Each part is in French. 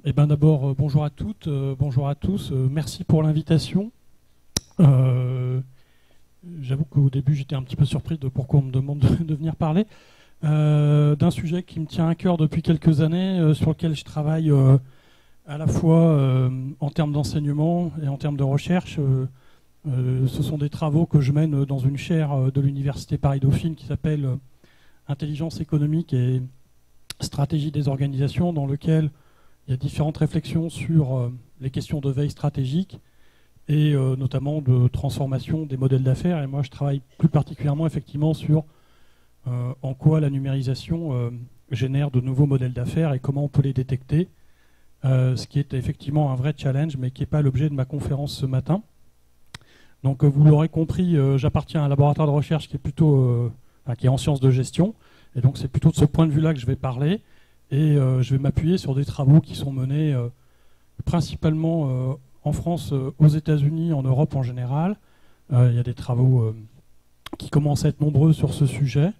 Eh ben d'abord, bonjour à toutes, bonjour à tous. Merci pour l'invitation. Euh, J'avoue qu'au début, j'étais un petit peu surpris de pourquoi on me demande de venir parler d'un sujet qui me tient à cœur depuis quelques années, sur lequel je travaille à la fois en termes d'enseignement et en termes de recherche. Ce sont des travaux que je mène dans une chaire de l'Université Paris-Dauphine qui s'appelle Intelligence économique et stratégie des organisations, dans lequel il y a différentes réflexions sur les questions de veille stratégique et notamment de transformation des modèles d'affaires. Et moi, je travaille plus particulièrement effectivement sur en quoi la numérisation génère de nouveaux modèles d'affaires et comment on peut les détecter, ce qui est effectivement un vrai challenge, mais qui n'est pas l'objet de ma conférence ce matin. Donc vous l'aurez compris, j'appartiens à un laboratoire de recherche qui est plutôt qui est en sciences de gestion, et donc c'est plutôt de ce point de vue-là que je vais parler. Et je vais m'appuyer sur des travaux qui sont menés principalement en France, aux États-Unis, en Europe en général. Il y a des travaux qui commencent à être nombreux sur ce sujet.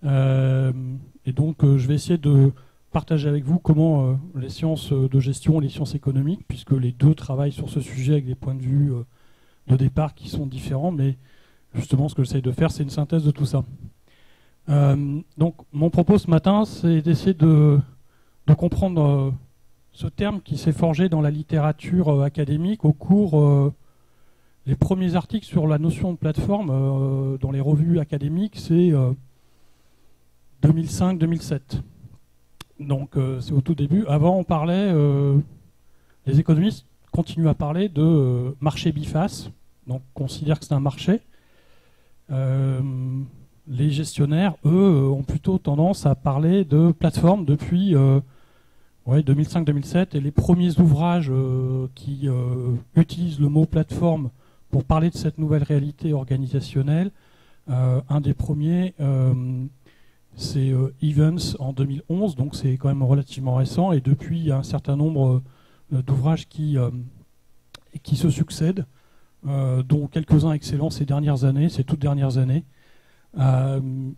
Et donc je vais essayer de partager avec vous comment les sciences de gestion et les sciences économiques, puisque les deux travaillent sur ce sujet avec des points de vue de départ qui sont différents, mais justement ce que j'essaie de faire, c'est une synthèse de tout ça. Donc mon propos ce matin, c'est d'essayer de comprendre ce terme qui s'est forgé dans la littérature académique au cours des premiers articles sur la notion de plateforme dans les revues académiques, c'est 2005-2007. Donc c'est au tout début. Avant on parlait, les économistes continuent à parler de marché biface, donc on considère que c'est un marché. Les gestionnaires, eux, ont plutôt tendance à parler de plateforme depuis 2005-2007. Et les premiers ouvrages qui utilisent le mot plateforme pour parler de cette nouvelle réalité organisationnelle, un des premiers, c'est Evans en 2011, donc c'est quand même relativement récent. Et depuis, il y a un certain nombre d'ouvrages qui se succèdent, dont quelques-uns excellents ces toutes dernières années.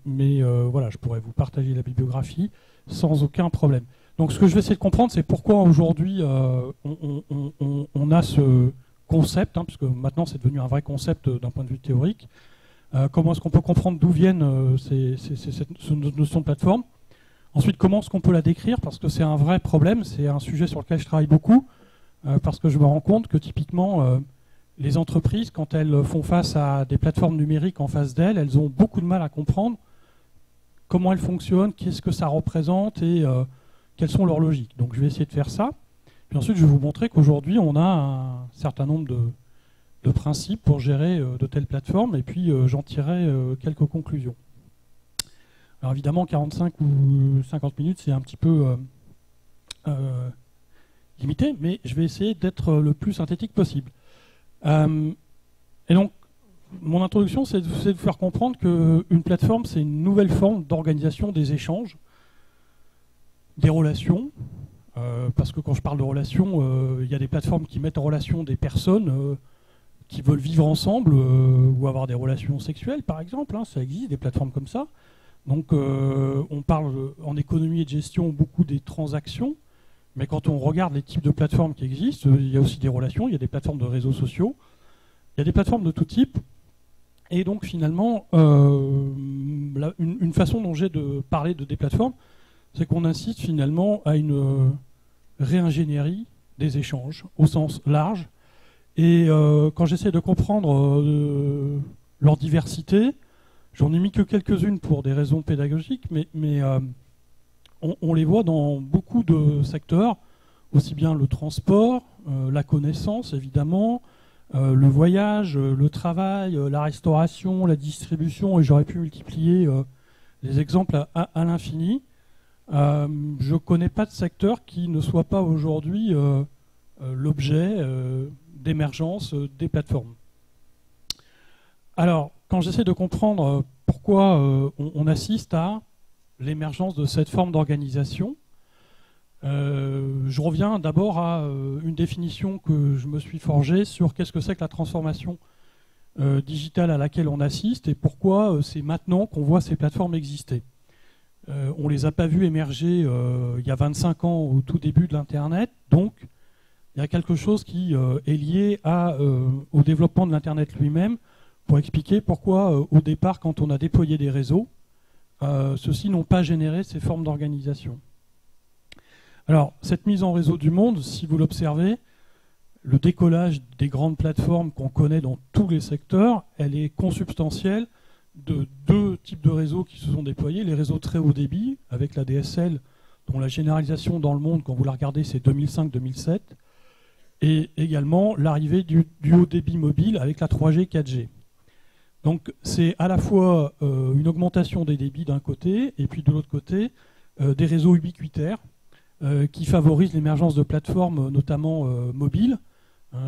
Mais voilà, je pourrais vous partager la bibliographie sans aucun problème. Donc ce que je vais essayer de comprendre, c'est pourquoi aujourd'hui on a ce concept, puisque maintenant c'est devenu un vrai concept d'un point de vue théorique. Comment est-ce qu'on peut comprendre d'où viennent cette notion de plateforme. Ensuite, comment est-ce qu'on peut la décrire, parce que c'est un vrai problème, c'est un sujet sur lequel je travaille beaucoup, parce que je me rends compte que typiquement les entreprises, quand elles font face à des plateformes numériques en face d'elles, elles ont beaucoup de mal à comprendre comment elles fonctionnent, qu'est-ce que ça représente et quelles sont leurs logiques. Donc je vais essayer de faire ça. Puis ensuite, je vais vous montrer qu'aujourd'hui, on a un certain nombre de principes pour gérer de telles plateformes, et puis j'en tirerai quelques conclusions. Alors évidemment, 45 ou 50 minutes, c'est un petit peu limité, mais je vais essayer d'être le plus synthétique possible. Et donc, mon introduction, c'est de vous faire comprendre qu'une plateforme, c'est une nouvelle forme d'organisation des échanges, des relations, parce que quand je parle de relations, il y a des plateformes qui mettent en relation des personnes qui veulent vivre ensemble ou avoir des relations sexuelles, par exemple, ça existe, des plateformes comme ça. Donc, on parle en économie et de gestion beaucoup des transactions. Mais quand on regarde les types de plateformes qui existent, il y a aussi des relations, il y a des plateformes de réseaux sociaux, il y a des plateformes de tout type. Et donc finalement, une façon dont j'ai de parler de des plateformes, c'est qu'on insiste finalement à une réingénierie des échanges au sens large. Et quand j'essaie de comprendre leur diversité, j'en ai mis que quelques-unes pour des raisons pédagogiques, mais on les voit dans beaucoup de secteurs, aussi bien le transport, la connaissance évidemment, le voyage, le travail, la restauration, la distribution, et j'aurais pu multiplier les exemples à l'infini. Je ne connais pas de secteur qui ne soit pas aujourd'hui l'objet d'émergence des plateformes. Alors, quand j'essaie de comprendre pourquoi on assiste à l'émergence de cette forme d'organisation, je reviens d'abord à une définition que je me suis forgée sur qu'est-ce que c'est que la transformation digitale à laquelle on assiste et pourquoi c'est maintenant qu'on voit ces plateformes exister. on ne les a pas vus émerger il y a 25 ans au tout début de l'Internet. Donc, il y a quelque chose qui est lié au développement de l'Internet lui-même pour expliquer pourquoi, au départ, quand on a déployé des réseaux, ceux-ci n'ont pas généré ces formes d'organisation. Alors, cette mise en réseau du monde, si vous l'observez, le décollage des grandes plateformes qu'on connaît dans tous les secteurs, elle est consubstantielle de deux types de réseaux qui se sont déployés. Les réseaux très haut débit, avec la DSL, dont la généralisation dans le monde, quand vous la regardez, c'est 2005-2007, et également l'arrivée du haut débit mobile avec la 3G, 4G. Donc c'est à la fois une augmentation des débits d'un côté, et puis de l'autre côté, des réseaux ubiquitaires qui favorisent l'émergence de plateformes, notamment mobiles.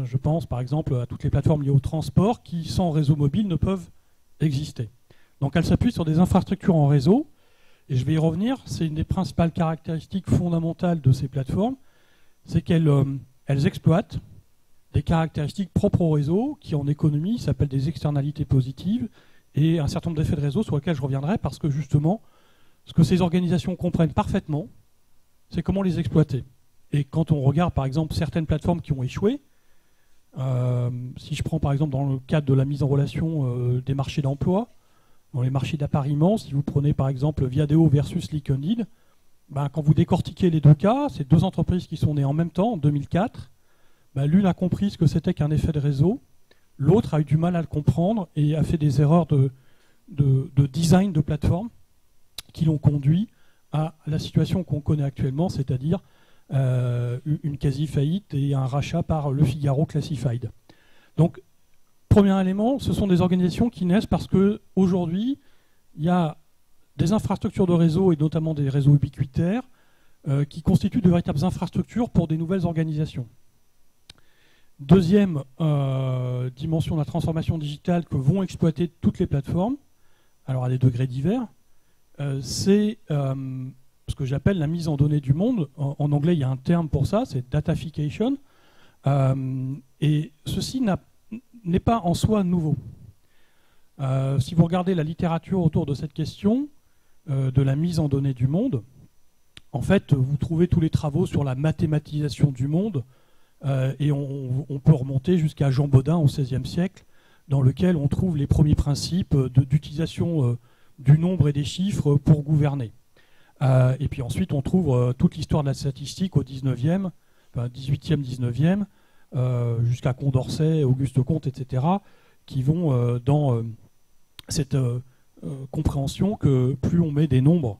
Je pense par exemple à toutes les plateformes liées au transport qui, sans réseau mobile, ne peuvent exister. Donc elles s'appuient sur des infrastructures en réseau, et je vais y revenir, c'est une des principales caractéristiques fondamentales de ces plateformes, c'est qu'elles exploitent des caractéristiques propres au réseau, qui en économie s'appellent des externalités positives, et un certain nombre d'effets de réseau sur lesquels je reviendrai, parce que justement, ce que ces organisations comprennent parfaitement, c'est comment les exploiter. Et quand on regarde par exemple certaines plateformes qui ont échoué, si je prends par exemple dans le cadre de la mise en relation des marchés d'emploi, dans les marchés d'appariement, si vous prenez par exemple Viadeo versus LinkedIn, quand vous décortiquez les deux cas, c'est deux entreprises qui sont nées en même temps, en 2004, l'une a compris ce que c'était qu'un effet de réseau, l'autre a eu du mal à le comprendre et a fait des erreurs de design de plateforme qui l'ont conduit à la situation qu'on connaît actuellement, c'est-à-dire une quasi-faillite et un rachat par Le Figaro Classified. Donc, premier élément, ce sont des organisations qui naissent parce qu'aujourd'hui, il y a des infrastructures de réseau, et notamment des réseaux ubiquitaires, qui constituent de véritables infrastructures pour des nouvelles organisations. Deuxième dimension de la transformation digitale que vont exploiter toutes les plateformes, alors à des degrés divers, c'est ce que j'appelle la mise en données du monde. En anglais, il y a un terme pour ça, c'est datafication. Et ceci n'est pas en soi nouveau. Si vous regardez la littérature autour de cette question de la mise en données du monde, en fait, vous trouvez tous les travaux sur la mathématisation du monde, et on peut remonter jusqu'à Jean Bodin au XVIe siècle, dans lequel on trouve les premiers principes d'utilisation du nombre et des chiffres pour gouverner. Et puis ensuite, on trouve toute l'histoire de la statistique au 19e, 18e, 19e, jusqu'à Condorcet, Auguste Comte, etc., qui vont dans cette compréhension que plus on met des nombres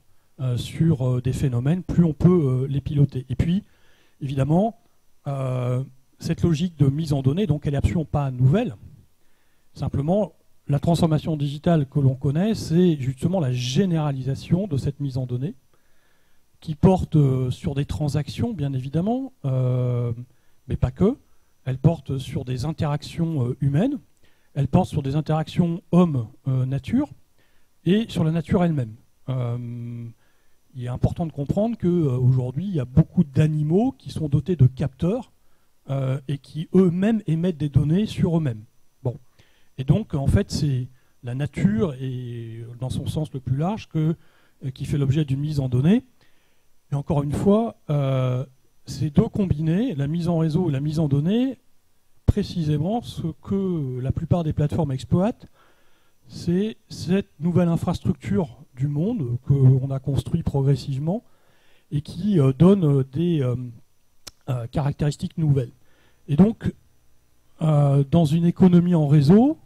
sur des phénomènes, plus on peut les piloter. Et puis, évidemment, cette logique de mise en données, donc elle n'est absolument pas nouvelle. Simplement, la transformation digitale que l'on connaît, c'est justement la généralisation de cette mise en données, qui porte sur des transactions, bien évidemment, mais pas que. Elle porte sur des interactions humaines, elle porte sur des interactions homme-nature, et sur la nature elle-même. Il est important de comprendre qu'aujourd'hui, il y a beaucoup d'animaux qui sont dotés de capteurs et qui eux-mêmes émettent des données sur eux-mêmes. Bon. Et donc, en fait, c'est la nature, et dans son sens le plus large, qui fait l'objet d'une mise en données. Et encore une fois, ces deux combinés, la mise en réseau et la mise en données, précisément ce que la plupart des plateformes exploitent, c'est cette nouvelle infrastructure du monde qu'on a construit progressivement et qui donne des caractéristiques nouvelles. Et donc, dans une économie en réseau,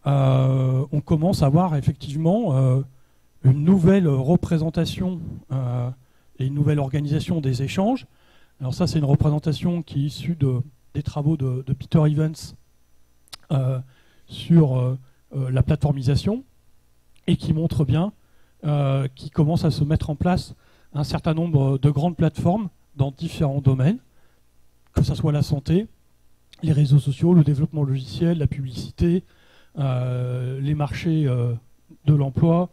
on commence à avoir effectivement une nouvelle représentation et une nouvelle organisation des échanges. Alors ça, c'est une représentation qui est issue des travaux de Peter Evans sur la plateformisation, et qui montre bien qu'il commence à se mettre en place un certain nombre de grandes plateformes dans différents domaines, que ce soit la santé, les réseaux sociaux, le développement logiciel, la publicité, les marchés de l'emploi,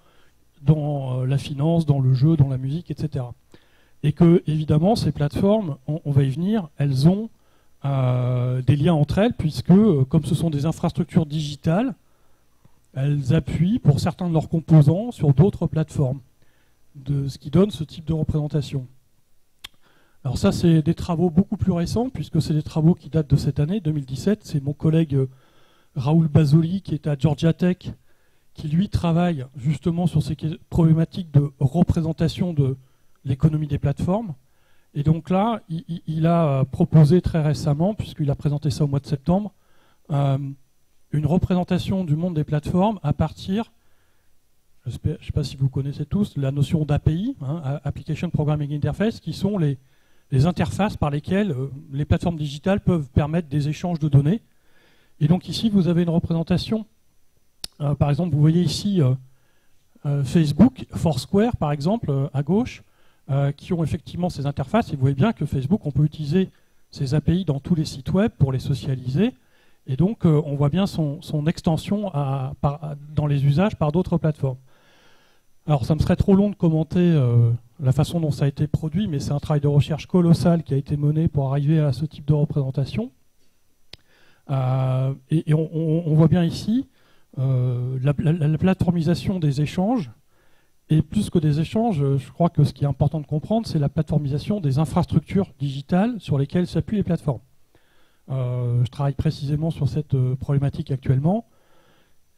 dans la finance, dans le jeu, dans la musique, etc. Et que, évidemment, ces plateformes, on va y venir, elles ont des liens entre elles, puisque, comme ce sont des infrastructures digitales, elles appuient pour certains de leurs composants sur d'autres plateformes. de ce qui donne ce type de représentation. Alors ça, c'est des travaux beaucoup plus récents, puisque c'est des travaux qui datent de cette année, 2017. C'est mon collègue Raoul Basoli, qui est à Georgia Tech, qui lui travaille justement sur ces problématiques de représentation de l'économie des plateformes. Et donc là, il a proposé très récemment, puisqu'il a présenté ça au mois de septembre, une représentation du monde des plateformes à partir, je ne sais pas si vous connaissez tous, la notion d'API, Application Programming Interface, qui sont les interfaces par lesquelles les plateformes digitales peuvent permettre des échanges de données. Et donc ici, vous avez une représentation. Par exemple, vous voyez ici Facebook, Foursquare, par exemple, à gauche, qui ont effectivement ces interfaces. Et vous voyez bien que Facebook, on peut utiliser ces API dans tous les sites web pour les socialiser. Et donc, on voit bien son extension dans les usages par d'autres plateformes. Alors, ça me serait trop long de commenter la façon dont ça a été produit, mais c'est un travail de recherche colossal qui a été mené pour arriver à ce type de représentation. Et on voit bien ici la plateformisation des échanges. Et plus que des échanges, je crois que ce qui est important de comprendre, c'est la plateformisation des infrastructures digitales sur lesquelles s'appuient les plateformes. Je travaille précisément sur cette problématique actuellement.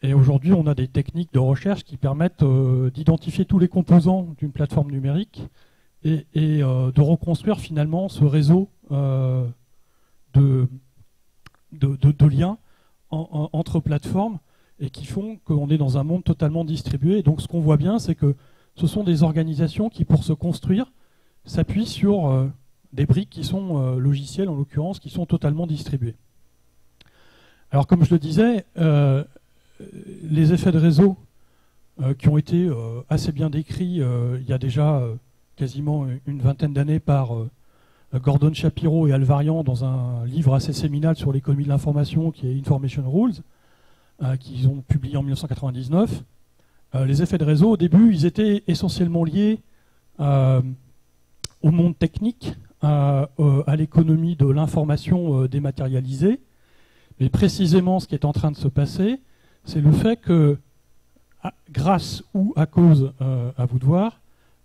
Et aujourd'hui, on a des techniques de recherche qui permettent d'identifier tous les composants d'une plateforme numérique et de reconstruire finalement ce réseau de liens entre plateformes et qui font qu'on est dans un monde totalement distribué. Et donc ce qu'on voit bien, c'est que ce sont des organisations qui, pour se construire, s'appuient sur des briques qui sont logicielles, en l'occurrence, qui sont totalement distribuées. Alors comme je le disais, les effets de réseau qui ont été assez bien décrits il y a déjà quasiment une vingtaine d'années par Gordon Shapiro et Alvarian dans un livre assez séminal sur l'économie de l'information qui est Information Rules, qu'ils ont publié en 1999. Les effets de réseau, au début, ils étaient essentiellement liés au monde technique, à l'économie de l'information dématérialisée. Mais précisément, ce qui est en train de se passer, c'est le fait que, grâce ou à cause, à vous de voir,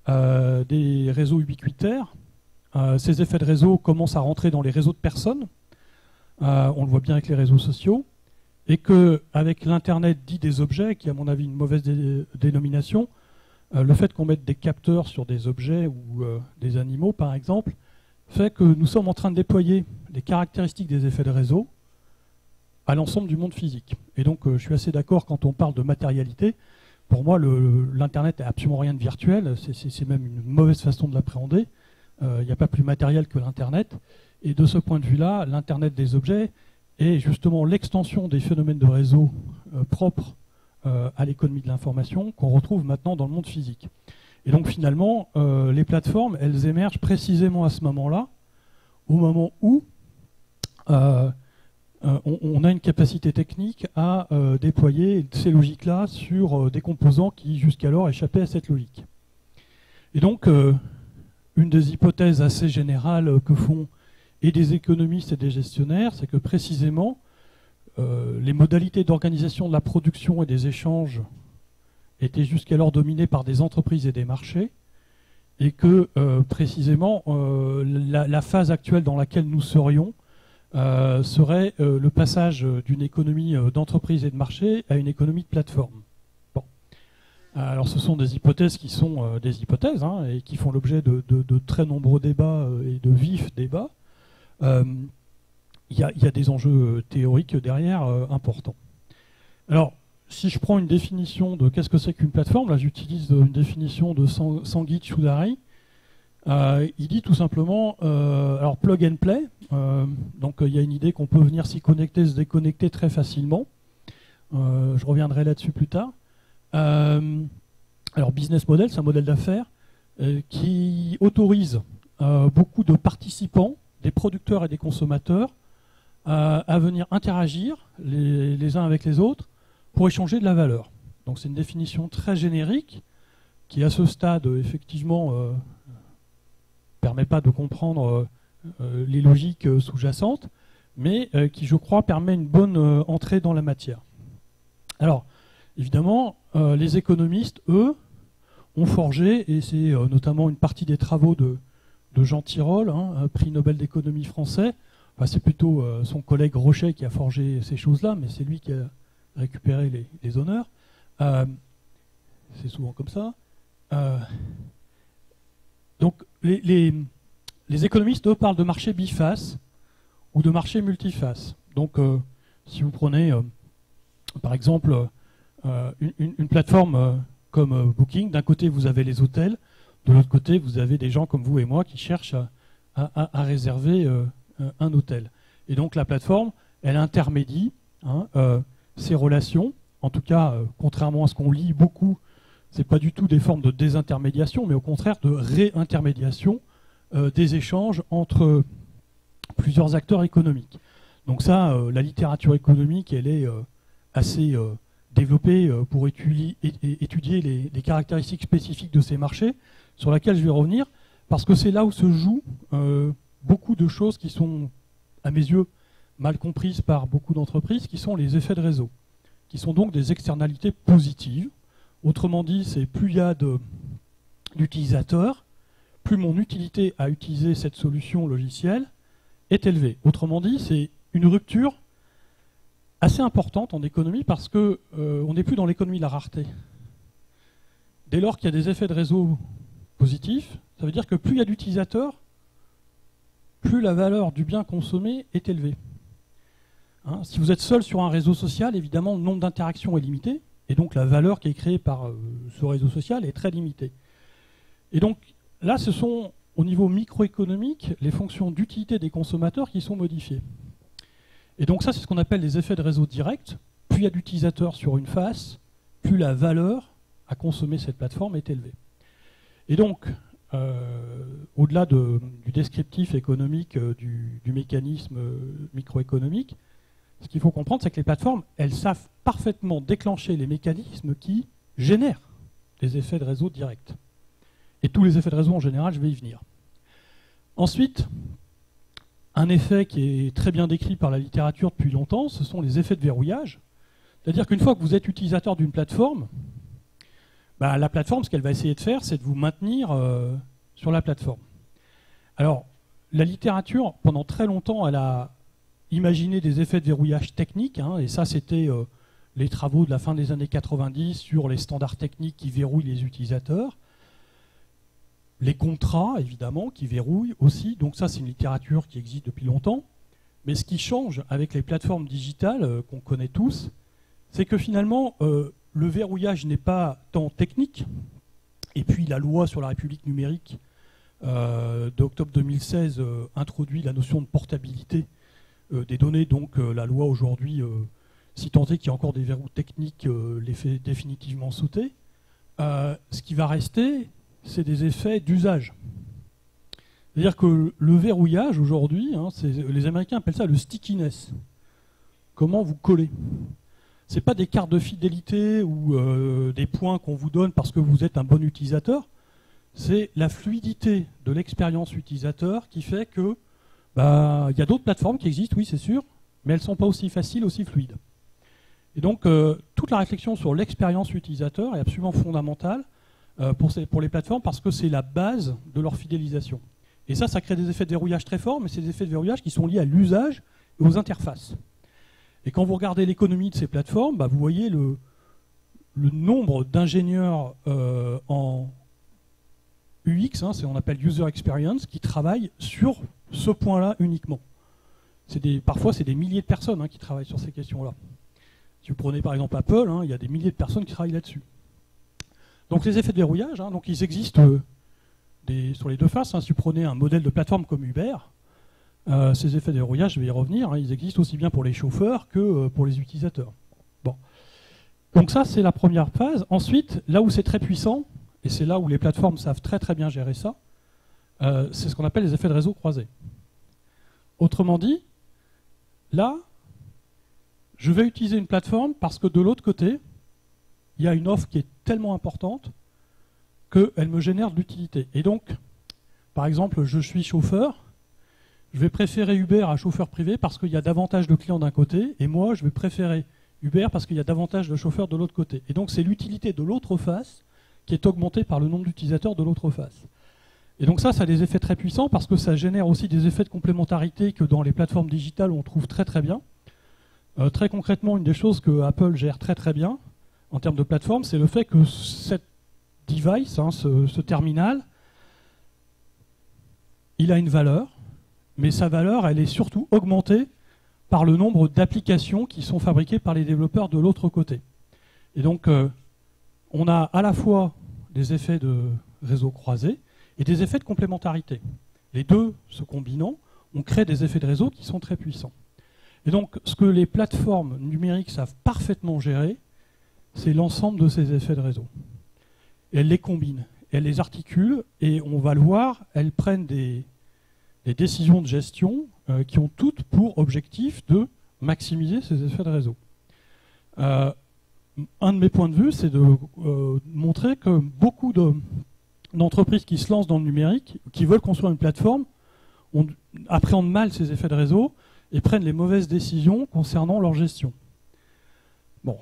des réseaux ubiquitaires, ces effets de réseau commencent à rentrer dans les réseaux de personnes. On le voit bien avec les réseaux sociaux. Et qu'avec l'Internet dit des objets, qui est à mon avis une mauvaise dénomination, le fait qu'on mette des capteurs sur des objets ou des animaux, par exemple, fait que nous sommes en train de déployer les caractéristiques des effets de réseau à l'ensemble du monde physique. Et donc je suis assez d'accord quand on parle de matérialité. Pour moi, l'Internet n'est absolument rien de virtuel, c'est même une mauvaise façon de l'appréhender. Il n'y a pas plus matériel que l'Internet. Et de ce point de vue-là, l'Internet des objets est justement l'extension des phénomènes de réseau propres à l'économie de l'information qu'on retrouve maintenant dans le monde physique. Et donc finalement, les plateformes, elles émergent précisément à ce moment-là, au moment où on a une capacité technique à déployer ces logiques-là sur des composants qui jusqu'alors échappaient à cette logique. Et donc, une des hypothèses assez générales que font et des économistes et des gestionnaires, c'est que précisément, les modalités d'organisation de la production et des échanges étaient jusqu'alors dominées par des entreprises et des marchés, et que précisément, la phase actuelle dans laquelle nous serions serait le passage d'une économie d'entreprise et de marché à une économie de plateforme. Bon. Alors ce sont des hypothèses qui sont des hypothèses et qui font l'objet de très nombreux débats et de vifs débats. Il y a des enjeux théoriques derrière importants. Alors, si je prends une définition de qu'est-ce que c'est qu'une plateforme, là j'utilise une définition de Sangeet Choudhary. Il dit tout simplement, alors plug and play, donc il y a une idée qu'on peut venir s'y connecter, se déconnecter très facilement. Je reviendrai là-dessus plus tard. Alors business model, c'est un modèle d'affaires qui autorise beaucoup de participants, des producteurs et des consommateurs, à venir interagir les uns avec les autres pour échanger de la valeur. Donc c'est une définition très générique qui à ce stade effectivement permet pas de comprendre les logiques sous-jacentes, mais qui je crois permet une bonne entrée dans la matière. Alors évidemment les économistes, eux, ont forgé, et c'est notamment une partie des travaux de Jean Tirole, prix Nobel d'économie français. Enfin, c'est plutôt son collègue Rochet qui a forgé ces choses-là, mais c'est lui qui a récupéré les honneurs. C'est souvent comme ça. Donc les économistes, eux, parlent de marché biface ou de marché multiface. Donc si vous prenez par exemple une plateforme comme Booking, d'un côté vous avez les hôtels, de l'autre côté vous avez des gens comme vous et moi qui cherchent à réserver un hôtel. Et donc la plateforme, elle intermédie ces relations. En tout cas, contrairement à ce qu'on lit beaucoup, ce n'est pas du tout des formes de désintermédiation, mais au contraire de réintermédiation des échanges entre plusieurs acteurs économiques. Donc ça, la littérature économique, elle est assez développée pour étudier les caractéristiques spécifiques de ces marchés, sur laquelle je vais revenir, parce que c'est là où se jouent beaucoup de choses qui sont, à mes yeux, mal comprises par beaucoup d'entreprises, qui sont les effets de réseau, qui sont donc des externalités positives. Autrement dit, c'est plus il y a d'utilisateurs, plus mon utilité à utiliser cette solution logicielle est élevée. Autrement dit, c'est une rupture assez importante en économie parce que on n'est plus dans l'économie de la rareté. Dès lors qu'il y a des effets de réseau positifs, ça veut dire que plus il y a d'utilisateurs, plus la valeur du bien consommé est élevée. Si vous êtes seul sur un réseau social, évidemment, le nombre d'interactions est limité, et donc la valeur qui est créée par ce réseau social est très limitée. Et donc là, ce sont, au niveau microéconomique, les fonctions d'utilité des consommateurs qui sont modifiées. Et donc ça, c'est ce qu'on appelle les effets de réseau directs. Plus il y a d'utilisateurs sur une face, plus la valeur à consommer cette plateforme est élevée. Et donc, au-delà du descriptif économique du mécanisme microéconomique, ce qu'il faut comprendre, c'est que les plateformes, elles savent parfaitement déclencher les mécanismes qui génèrent les effets de réseau directs. Et tous les effets de réseau en général, je vais y venir. Ensuite, un effet qui est très bien décrit par la littérature depuis longtemps, ce sont les effets de verrouillage. C'est-à-dire qu'une fois que vous êtes utilisateur d'une plateforme, la plateforme, ce qu'elle va essayer de faire, c'est de vous maintenir sur la plateforme. Alors, la littérature, pendant très longtemps, elle a imaginé des effets de verrouillage techniques, et ça, c'était les travaux de la fin des années 90 sur les standards techniques qui verrouillent les utilisateurs. Les contrats, évidemment, qui verrouillent aussi. Donc ça, c'est une littérature qui existe depuis longtemps. Mais ce qui change avec les plateformes digitales qu'on connaît tous, c'est que finalement, le verrouillage n'est pas tant technique. Et puis la loi sur la République numérique d'octobre 2016 introduit la notion de portabilité des données. Donc la loi aujourd'hui, si tant est qu'il y a encore des verrous techniques, les fait définitivement sauter. Ce qui va rester, c'est des effets d'usage. C'est-à-dire que le verrouillage aujourd'hui, les Américains appellent ça le stickiness. Comment vous collez. Ce n'est pas des cartes de fidélité ou des points qu'on vous donne parce que vous êtes un bon utilisateur. C'est la fluidité de l'expérience utilisateur qui fait que y a d'autres plateformes qui existent, oui c'est sûr, mais elles ne sont pas aussi faciles, aussi fluides. Et donc toute la réflexion sur l'expérience utilisateur est absolument fondamentale pour les plateformes parce que c'est la base de leur fidélisation. Et ça crée des effets de verrouillage très forts, mais c'est des effets de verrouillage qui sont liés à l'usage et aux interfaces. Et quand vous regardez l'économie de ces plateformes, vous voyez le nombre d'ingénieurs en UX, on appelle User Experience, qui travaillent sur ce point-là uniquement. Parfois, c'est des milliers de personnes qui travaillent sur ces questions-là. Si vous prenez par exemple Apple, il y a des milliers de personnes qui travaillent là-dessus. Donc les effets de verrouillage, donc ils existent sur les deux faces. Si vous prenez un modèle de plateforme comme Uber, ces effets de verrouillage, je vais y revenir, ils existent aussi bien pour les chauffeurs que pour les utilisateurs. Bon. Donc ça, c'est la première phase. Ensuite, là où c'est très puissant, et c'est là où les plateformes savent très très bien gérer ça, c'est ce qu'on appelle les effets de réseau croisés. Autrement dit, là, je vais utiliser une plateforme parce que de l'autre côté, il y a une offre qui est tellement importante qu'elle me génère de l'utilité. Et donc, par exemple, je suis chauffeur, je vais préférer Uber à chauffeur privé parce qu'il y a davantage de clients d'un côté, et moi, je vais préférer Uber parce qu'il y a davantage de chauffeurs de l'autre côté. Et donc, c'est l'utilité de l'autre face qui est augmenté par le nombre d'utilisateurs de l'autre face. Et donc ça a des effets très puissants parce que ça génère aussi des effets de complémentarité que dans les plateformes digitales on trouve très très bien. Très concrètement, une des choses que Apple gère très très bien en termes de plateforme, c'est le fait que cette device, ce terminal, il a une valeur, mais sa valeur, elle est surtout augmentée par le nombre d'applications qui sont fabriquées par les développeurs de l'autre côté. Et donc, on a à la fois des effets de réseau croisé et des effets de complémentarité. Les deux se combinant, on crée des effets de réseau qui sont très puissants. Et donc, ce que les plateformes numériques savent parfaitement gérer, c'est l'ensemble de ces effets de réseau. Et elles les combinent, elles les articulent, et on va le voir, elles prennent des décisions de gestion qui ont toutes pour objectif de maximiser ces effets de réseau. Un de mes points de vue, c'est de montrer que beaucoup d'entreprises qui se lancent dans le numérique, qui veulent construire une plateforme, appréhendent mal ces effets de réseau et prennent les mauvaises décisions concernant leur gestion. Bon,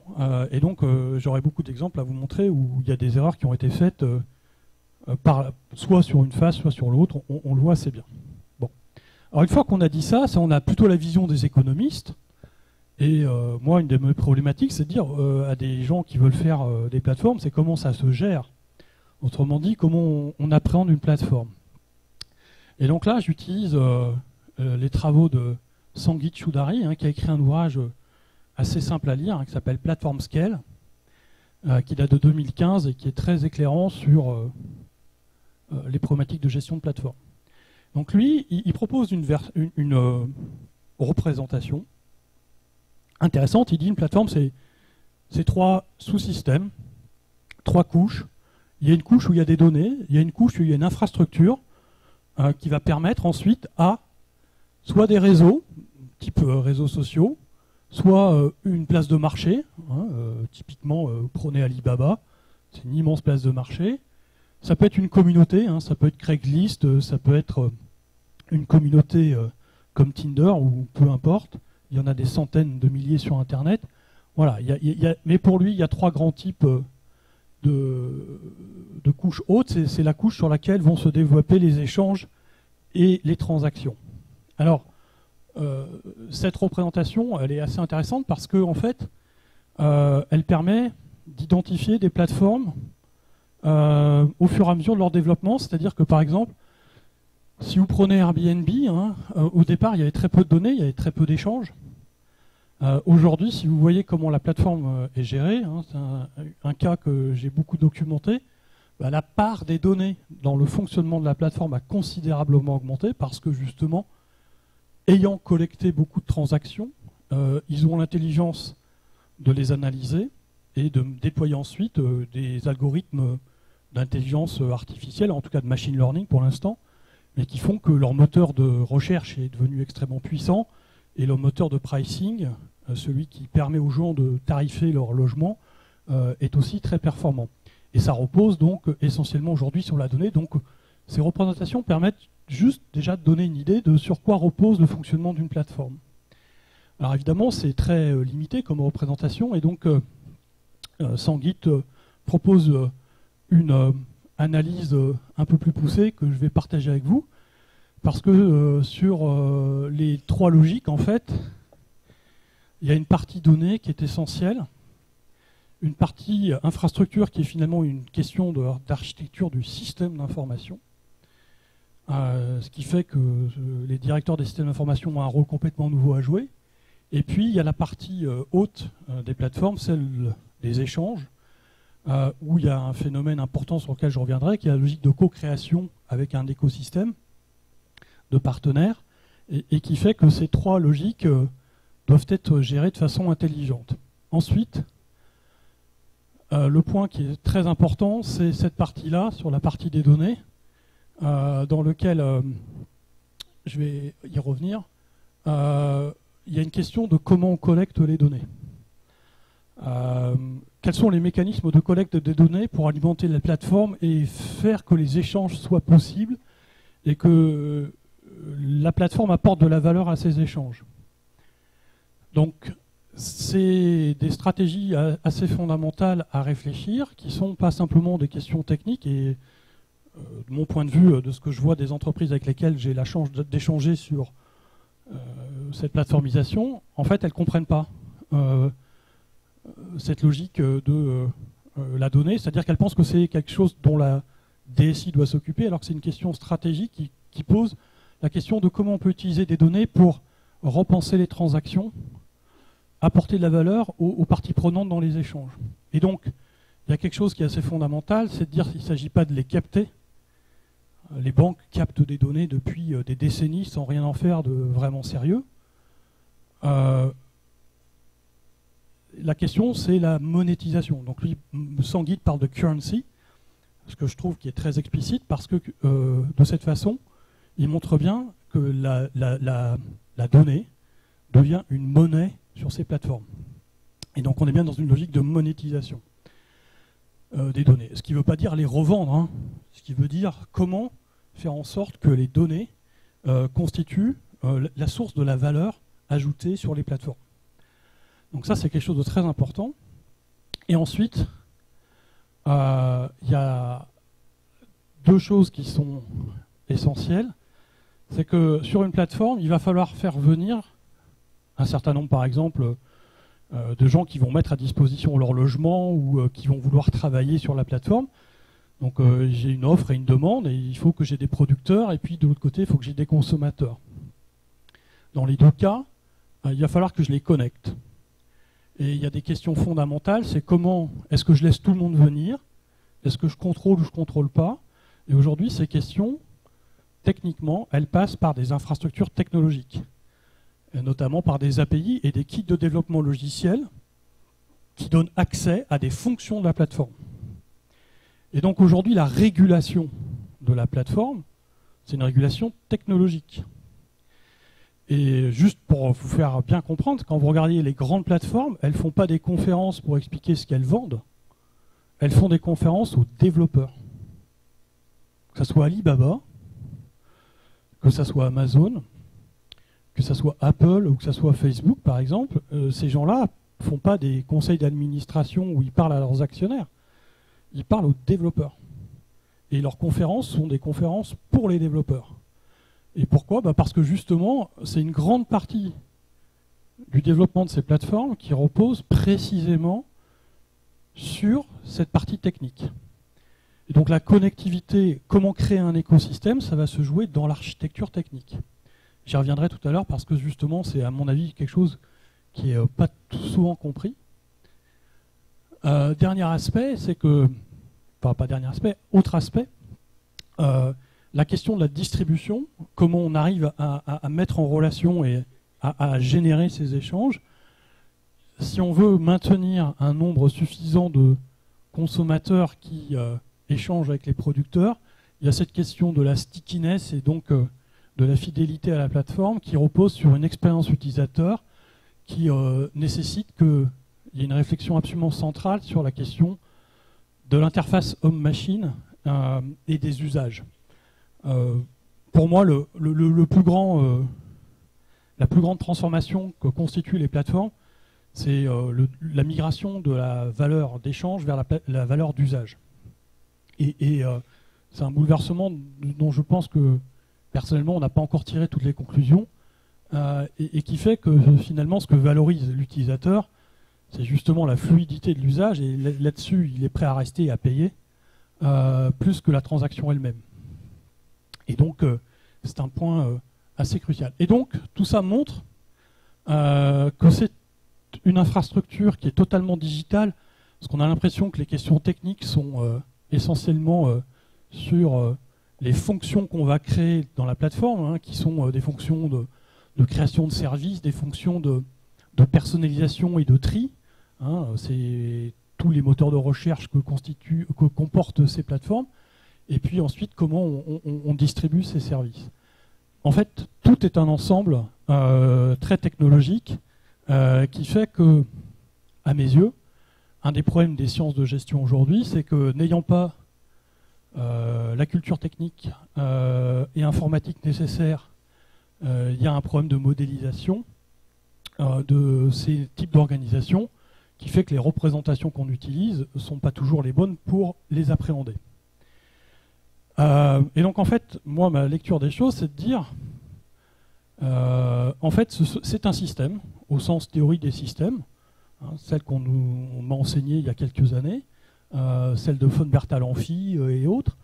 et donc j'aurais beaucoup d'exemples à vous montrer où il y a des erreurs qui ont été faites soit sur une face, soit sur l'autre, on le voit assez bien. Bon. Alors une fois qu'on a dit ça, on a plutôt la vision des économistes, et moi une de mes problématiques, c'est de dire à des gens qui veulent faire des plateformes, c'est comment ça se gère. Autrement dit, comment on appréhende une plateforme. Et donc là, j'utilise les travaux de Sangeet Choudhary, qui a écrit un ouvrage assez simple à lire, qui s'appelle Platform Scale, qui date de 2015 et qui est très éclairant sur les problématiques de gestion de plateforme. Donc lui, il propose une représentation intéressante. Il dit une plateforme, c'est 3 sous-systèmes, 3 couches. Il y a une couche où il y a des données, il y a une couche où il y a une infrastructure qui va permettre ensuite à soit des réseaux, type réseaux sociaux, soit une place de marché, typiquement prenez Alibaba, c'est une immense place de marché. Ça peut être une communauté, ça peut être Craigslist, ça peut être une communauté comme Tinder ou peu importe. Il y en a des centaines de milliers sur Internet. Voilà, mais pour lui, il y a 3 grands types de couches hautes. C'est la couche sur laquelle vont se développer les échanges et les transactions. Alors, cette représentation, elle est assez intéressante parce qu'en fait, elle permet d'identifier des plateformes au fur et à mesure de leur développement. C'est-à-dire que, par exemple, si vous prenez Airbnb, au départ, il y avait très peu de données, il y avait très peu d'échanges. Aujourd'hui, si vous voyez comment la plateforme est gérée, c'est un cas que j'ai beaucoup documenté, la part des données dans le fonctionnement de la plateforme a considérablement augmenté parce que justement, ayant collecté beaucoup de transactions, ils ont l'intelligence de les analyser et de déployer ensuite des algorithmes d'intelligence artificielle, en tout cas de machine learning pour l'instant, mais qui font que leur moteur de recherche est devenu extrêmement puissant et leur moteur de pricing, celui qui permet aux gens de tarifer leur logement, est aussi très performant. Et ça repose donc essentiellement aujourd'hui sur la donnée. Donc ces représentations permettent juste déjà de donner une idée de sur quoi repose le fonctionnement d'une plateforme. Alors évidemment, c'est très limité comme représentation, et donc Sangeet propose une analyse un peu plus poussée que je vais partager avec vous, parce que sur les 3 logiques, en fait, il y a une partie donnée qui est essentielle, une partie infrastructure qui est finalement une question d'architecture du système d'information, ce qui fait que les directeurs des systèmes d'information ont un rôle complètement nouveau à jouer. Et puis il y a la partie haute des plateformes, celle des échanges, où il y a un phénomène important sur lequel je reviendrai, qui est la logique de co-création avec un écosystème de partenaires, et qui fait que ces 3 logiques doivent être gérées de façon intelligente. Ensuite, le point qui est très important, c'est cette partie-là, sur la partie des données, dans lequel, je vais y revenir, il y a une question de comment on collecte les données. Quels sont les mécanismes de collecte des données pour alimenter la plateforme et faire que les échanges soient possibles et que la plateforme apporte de la valeur à ces échanges. Donc, c'est des stratégies assez fondamentales à réfléchir, qui ne sont pas simplement des questions techniques. Et de mon point de vue, de ce que je vois des entreprises avec lesquelles j'ai la chance d'échanger sur cette plateformisation, en fait, elles ne comprennent pas cette logique de la donnée. C'est-à-dire qu'elles pensent que c'est quelque chose dont la DSI doit s'occuper, alors que c'est une question stratégique qui pose la question de comment on peut utiliser des données pour repenser les transactions, apporter de la valeur aux parties prenantes dans les échanges. Et donc, il y a quelque chose qui est assez fondamental, c'est de dire qu'il ne s'agit pas de les capter. Les banques captent des données depuis des décennies sans rien en faire de vraiment sérieux. La question, c'est la monétisation. Donc lui, Sanguide parle de currency, ce que je trouve qui est très explicite, parce que de cette façon, il montre bien que la donnée devient une monnaie sur ces plateformes. Et donc on est bien dans une logique de monétisation des données. Ce qui ne veut pas dire les revendre, hein. Ce qui veut dire comment faire en sorte que les données constituent la source de la valeur ajoutée sur les plateformes. Donc ça, c'est quelque chose de très important. Et ensuite, il y a deux choses qui sont essentielles. C'est que sur une plateforme, il va falloir faire venir un certain nombre, par exemple, de gens qui vont mettre à disposition leur logement ou qui vont vouloir travailler sur la plateforme. Donc j'ai une offre et une demande, et il faut que j'ai des producteurs, et puis de l'autre côté, il faut que j'ai des consommateurs. Dans les deux cas, il va falloir que je les connecte. Et il y a des questions fondamentales, c'est comment est-ce que je laisse tout le monde venir? Est-ce que je contrôle ou je ne contrôle pas? Et aujourd'hui, ces questions, techniquement, elles passent par des infrastructures technologiques, et notamment par des API et des kits de développement logiciel qui donnent accès à des fonctions de la plateforme. Et donc aujourd'hui, la régulation de la plateforme, c'est une régulation technologique. Et juste pour vous faire bien comprendre, quand vous regardez les grandes plateformes, elles ne font pas des conférences pour expliquer ce qu'elles vendent, elles font des conférences aux développeurs. Que ce soit Alibaba, que ce soit Amazon, que ce soit Apple ou que ce soit Facebook, par exemple, ces gens-là ne font pas des conseils d'administration où ils parlent à leurs actionnaires. Ils parlent aux développeurs. Et leurs conférences sont des conférences pour les développeurs. Et pourquoi? Parce que justement, c'est une grande partie du développement de ces plateformes qui repose précisément sur cette partie technique. Et donc la connectivité, comment créer un écosystème, ça va se jouer dans l'architecture technique. J'y reviendrai tout à l'heure parce que justement, c'est à mon avis quelque chose qui n'est pas souvent compris. Dernier aspect, c'est que, enfin pas dernier aspect, autre aspect, la question de la distribution, comment on arrive à mettre en relation et à générer ces échanges. Si on veut maintenir un nombre suffisant de consommateurs qui échangent avec les producteurs, il y a cette question de la stickiness et donc de la fidélité à la plateforme qui repose sur une expérience utilisateur qui nécessite qu'il y ait une réflexion absolument centrale sur la question de l'interface homme-machine et des usages. Pour moi, la plus grande transformation que constituent les plateformes, c'est la migration de la valeur d'échange vers la valeur d'usage. Et c'est un bouleversement dont je pense que, personnellement, on n'a pas encore tiré toutes les conclusions, et qui fait que, finalement, ce que valorise l'utilisateur, c'est justement la fluidité de l'usage, et là-dessus, il est prêt à rester et à payer, plus que la transaction elle-même. Et donc, c'est un point assez crucial. Et donc, tout ça montre que c'est une infrastructure qui est totalement digitale, parce qu'on a l'impression que les questions techniques sont essentiellement sur les fonctions qu'on va créer dans la plateforme, hein, qui sont des fonctions de création de services, des fonctions de personnalisation et de tri. Hein, c'est tous les moteurs de recherche que comportent ces plateformes. Et puis ensuite, comment on distribue ces services. En fait, tout est un ensemble très technologique qui fait que, à mes yeux, un des problèmes des sciences de gestion aujourd'hui, c'est que n'ayant pas la culture technique et informatique nécessaire, il y a un problème de modélisation. de ces types d'organisations qui fait que les représentations qu'on utilise ne sont pas toujours les bonnes pour les appréhender. Et donc en fait, moi, ma lecture des choses, c'est de dire, en fait, c'est un système, au sens théorie des systèmes, hein, celle qu'on m'a enseignée il y a quelques années, celle de von Bertalanffy et autres,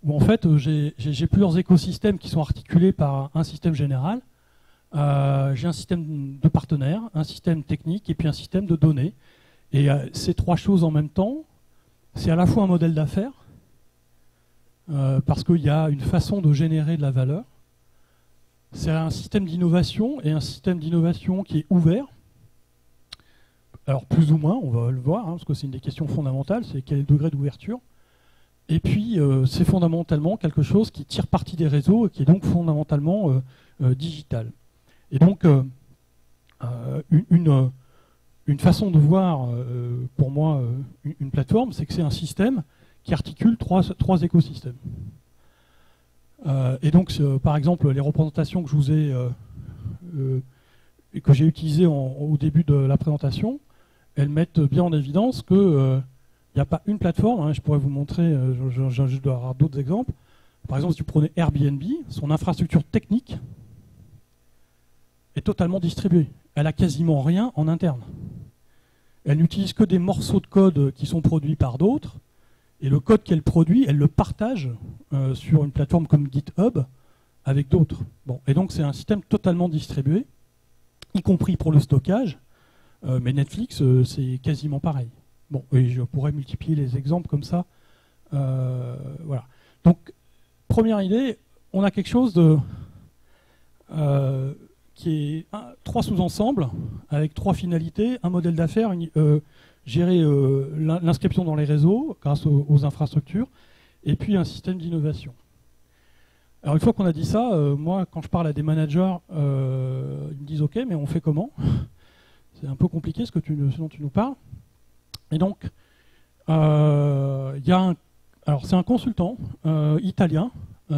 où en fait j'ai plusieurs écosystèmes qui sont articulés par un système général. J'ai un système de partenaires, un système technique et puis un système de données. Et ces trois choses en même temps, c'est à la fois un modèle d'affaires, parce qu'il y a une façon de générer de la valeur. C'est un système d'innovation et un système d'innovation qui est ouvert. Alors plus ou moins, on va le voir, hein, parce que c'est une des questions fondamentales, c'est quel est le degré d'ouverture. Et puis c'est fondamentalement quelque chose qui tire parti des réseaux et qui est donc fondamentalement digital. Et donc une façon de voir, pour moi, une plateforme, c'est que c'est un système qui articule trois écosystèmes. Et donc, par exemple, les représentations que je vous ai que j'ai utilisées au début de la présentation, elles mettent bien en évidence que il n'y a pas une plateforme, hein, je pourrais vous montrer, je dois avoir d'autres exemples. Par exemple, si vous prenez Airbnb, son infrastructure technique est totalement distribuée. Elle n'a quasiment rien en interne. Elle n'utilise que des morceaux de code qui sont produits par d'autres, et le code qu'elle produit, elle le partage sur une plateforme comme GitHub avec d'autres. Bon, et donc c'est un système totalement distribué, y compris pour le stockage, mais Netflix, c'est quasiment pareil. Bon, et je pourrais multiplier les exemples comme ça. Voilà. Donc, première idée, on a quelque chose de qui est trois sous-ensembles avec trois finalités, un modèle d'affaires, gérer l'inscription dans les réseaux grâce aux infrastructures, et puis un système d'innovation. Alors une fois qu'on a dit ça, moi quand je parle à des managers, ils me disent ok, mais on fait comment? C'est un peu compliqué ce dont tu nous parles. Et donc, alors c'est un consultant italien,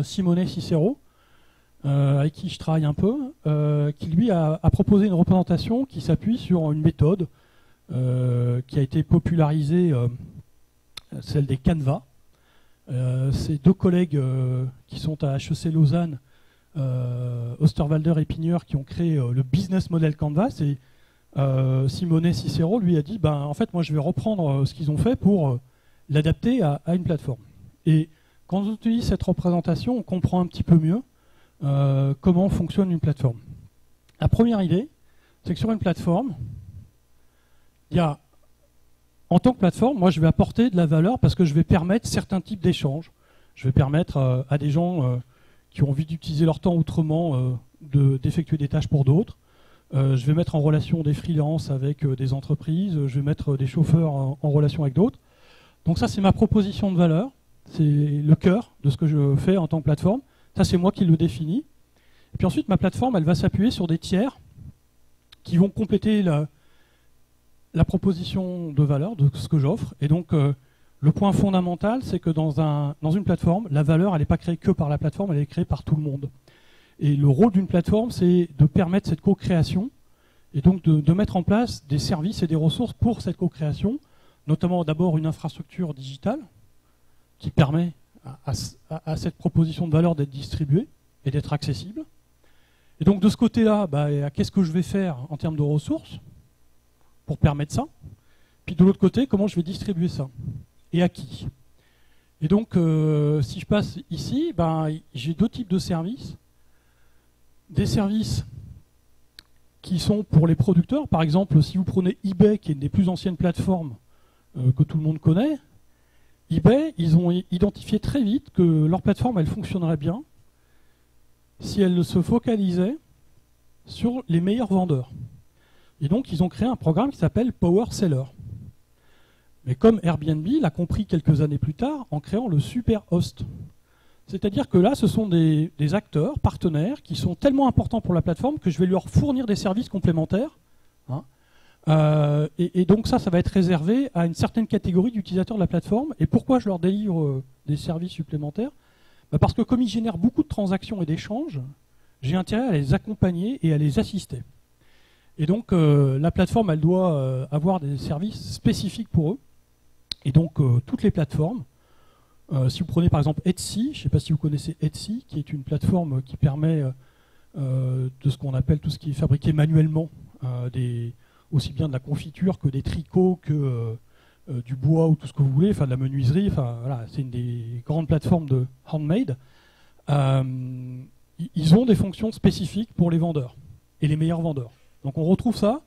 Simone Cicero, avec qui je travaille un peu, qui lui a proposé une représentation qui s'appuie sur une méthode qui a été popularisée, celle des Canvas. C'est deux collègues qui sont à HEC Lausanne, Osterwalder et Pigneur, qui ont créé le business model Canvas. Et Simone Cicero lui a dit en fait moi je vais reprendre ce qu'ils ont fait pour l'adapter à une plateforme. Et quand on utilise cette représentation, on comprend un petit peu mieux comment fonctionne une plateforme. La première idée, c'est que sur une plateforme, il y a, en tant que plateforme, moi je vais apporter de la valeur parce que je vais permettre certains types d'échanges. Je vais permettre à des gens qui ont envie d'utiliser leur temps autrement d'effectuer des tâches pour d'autres. Je vais mettre en relation des freelances avec des entreprises. Je vais mettre des chauffeurs en relation avec d'autres. Donc ça, c'est ma proposition de valeur. C'est le cœur de ce que je fais en tant que plateforme. Ça, c'est moi qui le définis. Et puis ensuite, ma plateforme, elle va s'appuyer sur des tiers qui vont compléter la proposition de valeur de ce que j'offre. Et donc, le point fondamental, c'est que dans une plateforme, la valeur, elle n'est pas créée que par la plateforme, elle est créée par tout le monde. Et le rôle d'une plateforme, c'est de permettre cette co-création et donc de mettre en place des services et des ressources pour cette co-création, notamment d'abord une infrastructure digitale qui permet à cette proposition de valeur d'être distribuée et d'être accessible. Et donc de ce côté-là, qu'est-ce que je vais faire en termes de ressources pour permettre ça? Puis de l'autre côté, comment je vais distribuer ça? Et à qui? Et donc, si je passe ici, j'ai deux types de services. Des services qui sont pour les producteurs. Par exemple, si vous prenez eBay, qui est une des plus anciennes plateformes que tout le monde connaît, eBay, ils ont identifié très vite que leur plateforme, elle fonctionnerait bien si elle se focalisait sur les meilleurs vendeurs. Et donc, ils ont créé un programme qui s'appelle Power Seller. Mais comme Airbnb l'a compris quelques années plus tard en créant le Super Host. C'est-à-dire que là, ce sont des acteurs, partenaires, qui sont tellement importants pour la plateforme que je vais leur fournir des services complémentaires. Hein. Et donc ça va être réservé à une certaine catégorie d'utilisateurs de la plateforme. Et pourquoi je leur délivre des services supplémentaires? Parce que comme ils génèrent beaucoup de transactions et d'échanges, j'ai intérêt à les accompagner et à les assister. Et donc la plateforme, elle doit avoir des services spécifiques pour eux. Et donc toutes les plateformes, si vous prenez par exemple Etsy, je ne sais pas si vous connaissez Etsy, qui est une plateforme qui permet de ce qu'on appelle tout ce qui est fabriqué manuellement, aussi bien de la confiture que des tricots, que du bois ou tout ce que vous voulez, enfin de la menuiserie, enfin voilà, c'est une des grandes plateformes de handmade. Ils ont des fonctions spécifiques pour les vendeurs et les meilleurs vendeurs. Donc on retrouve ça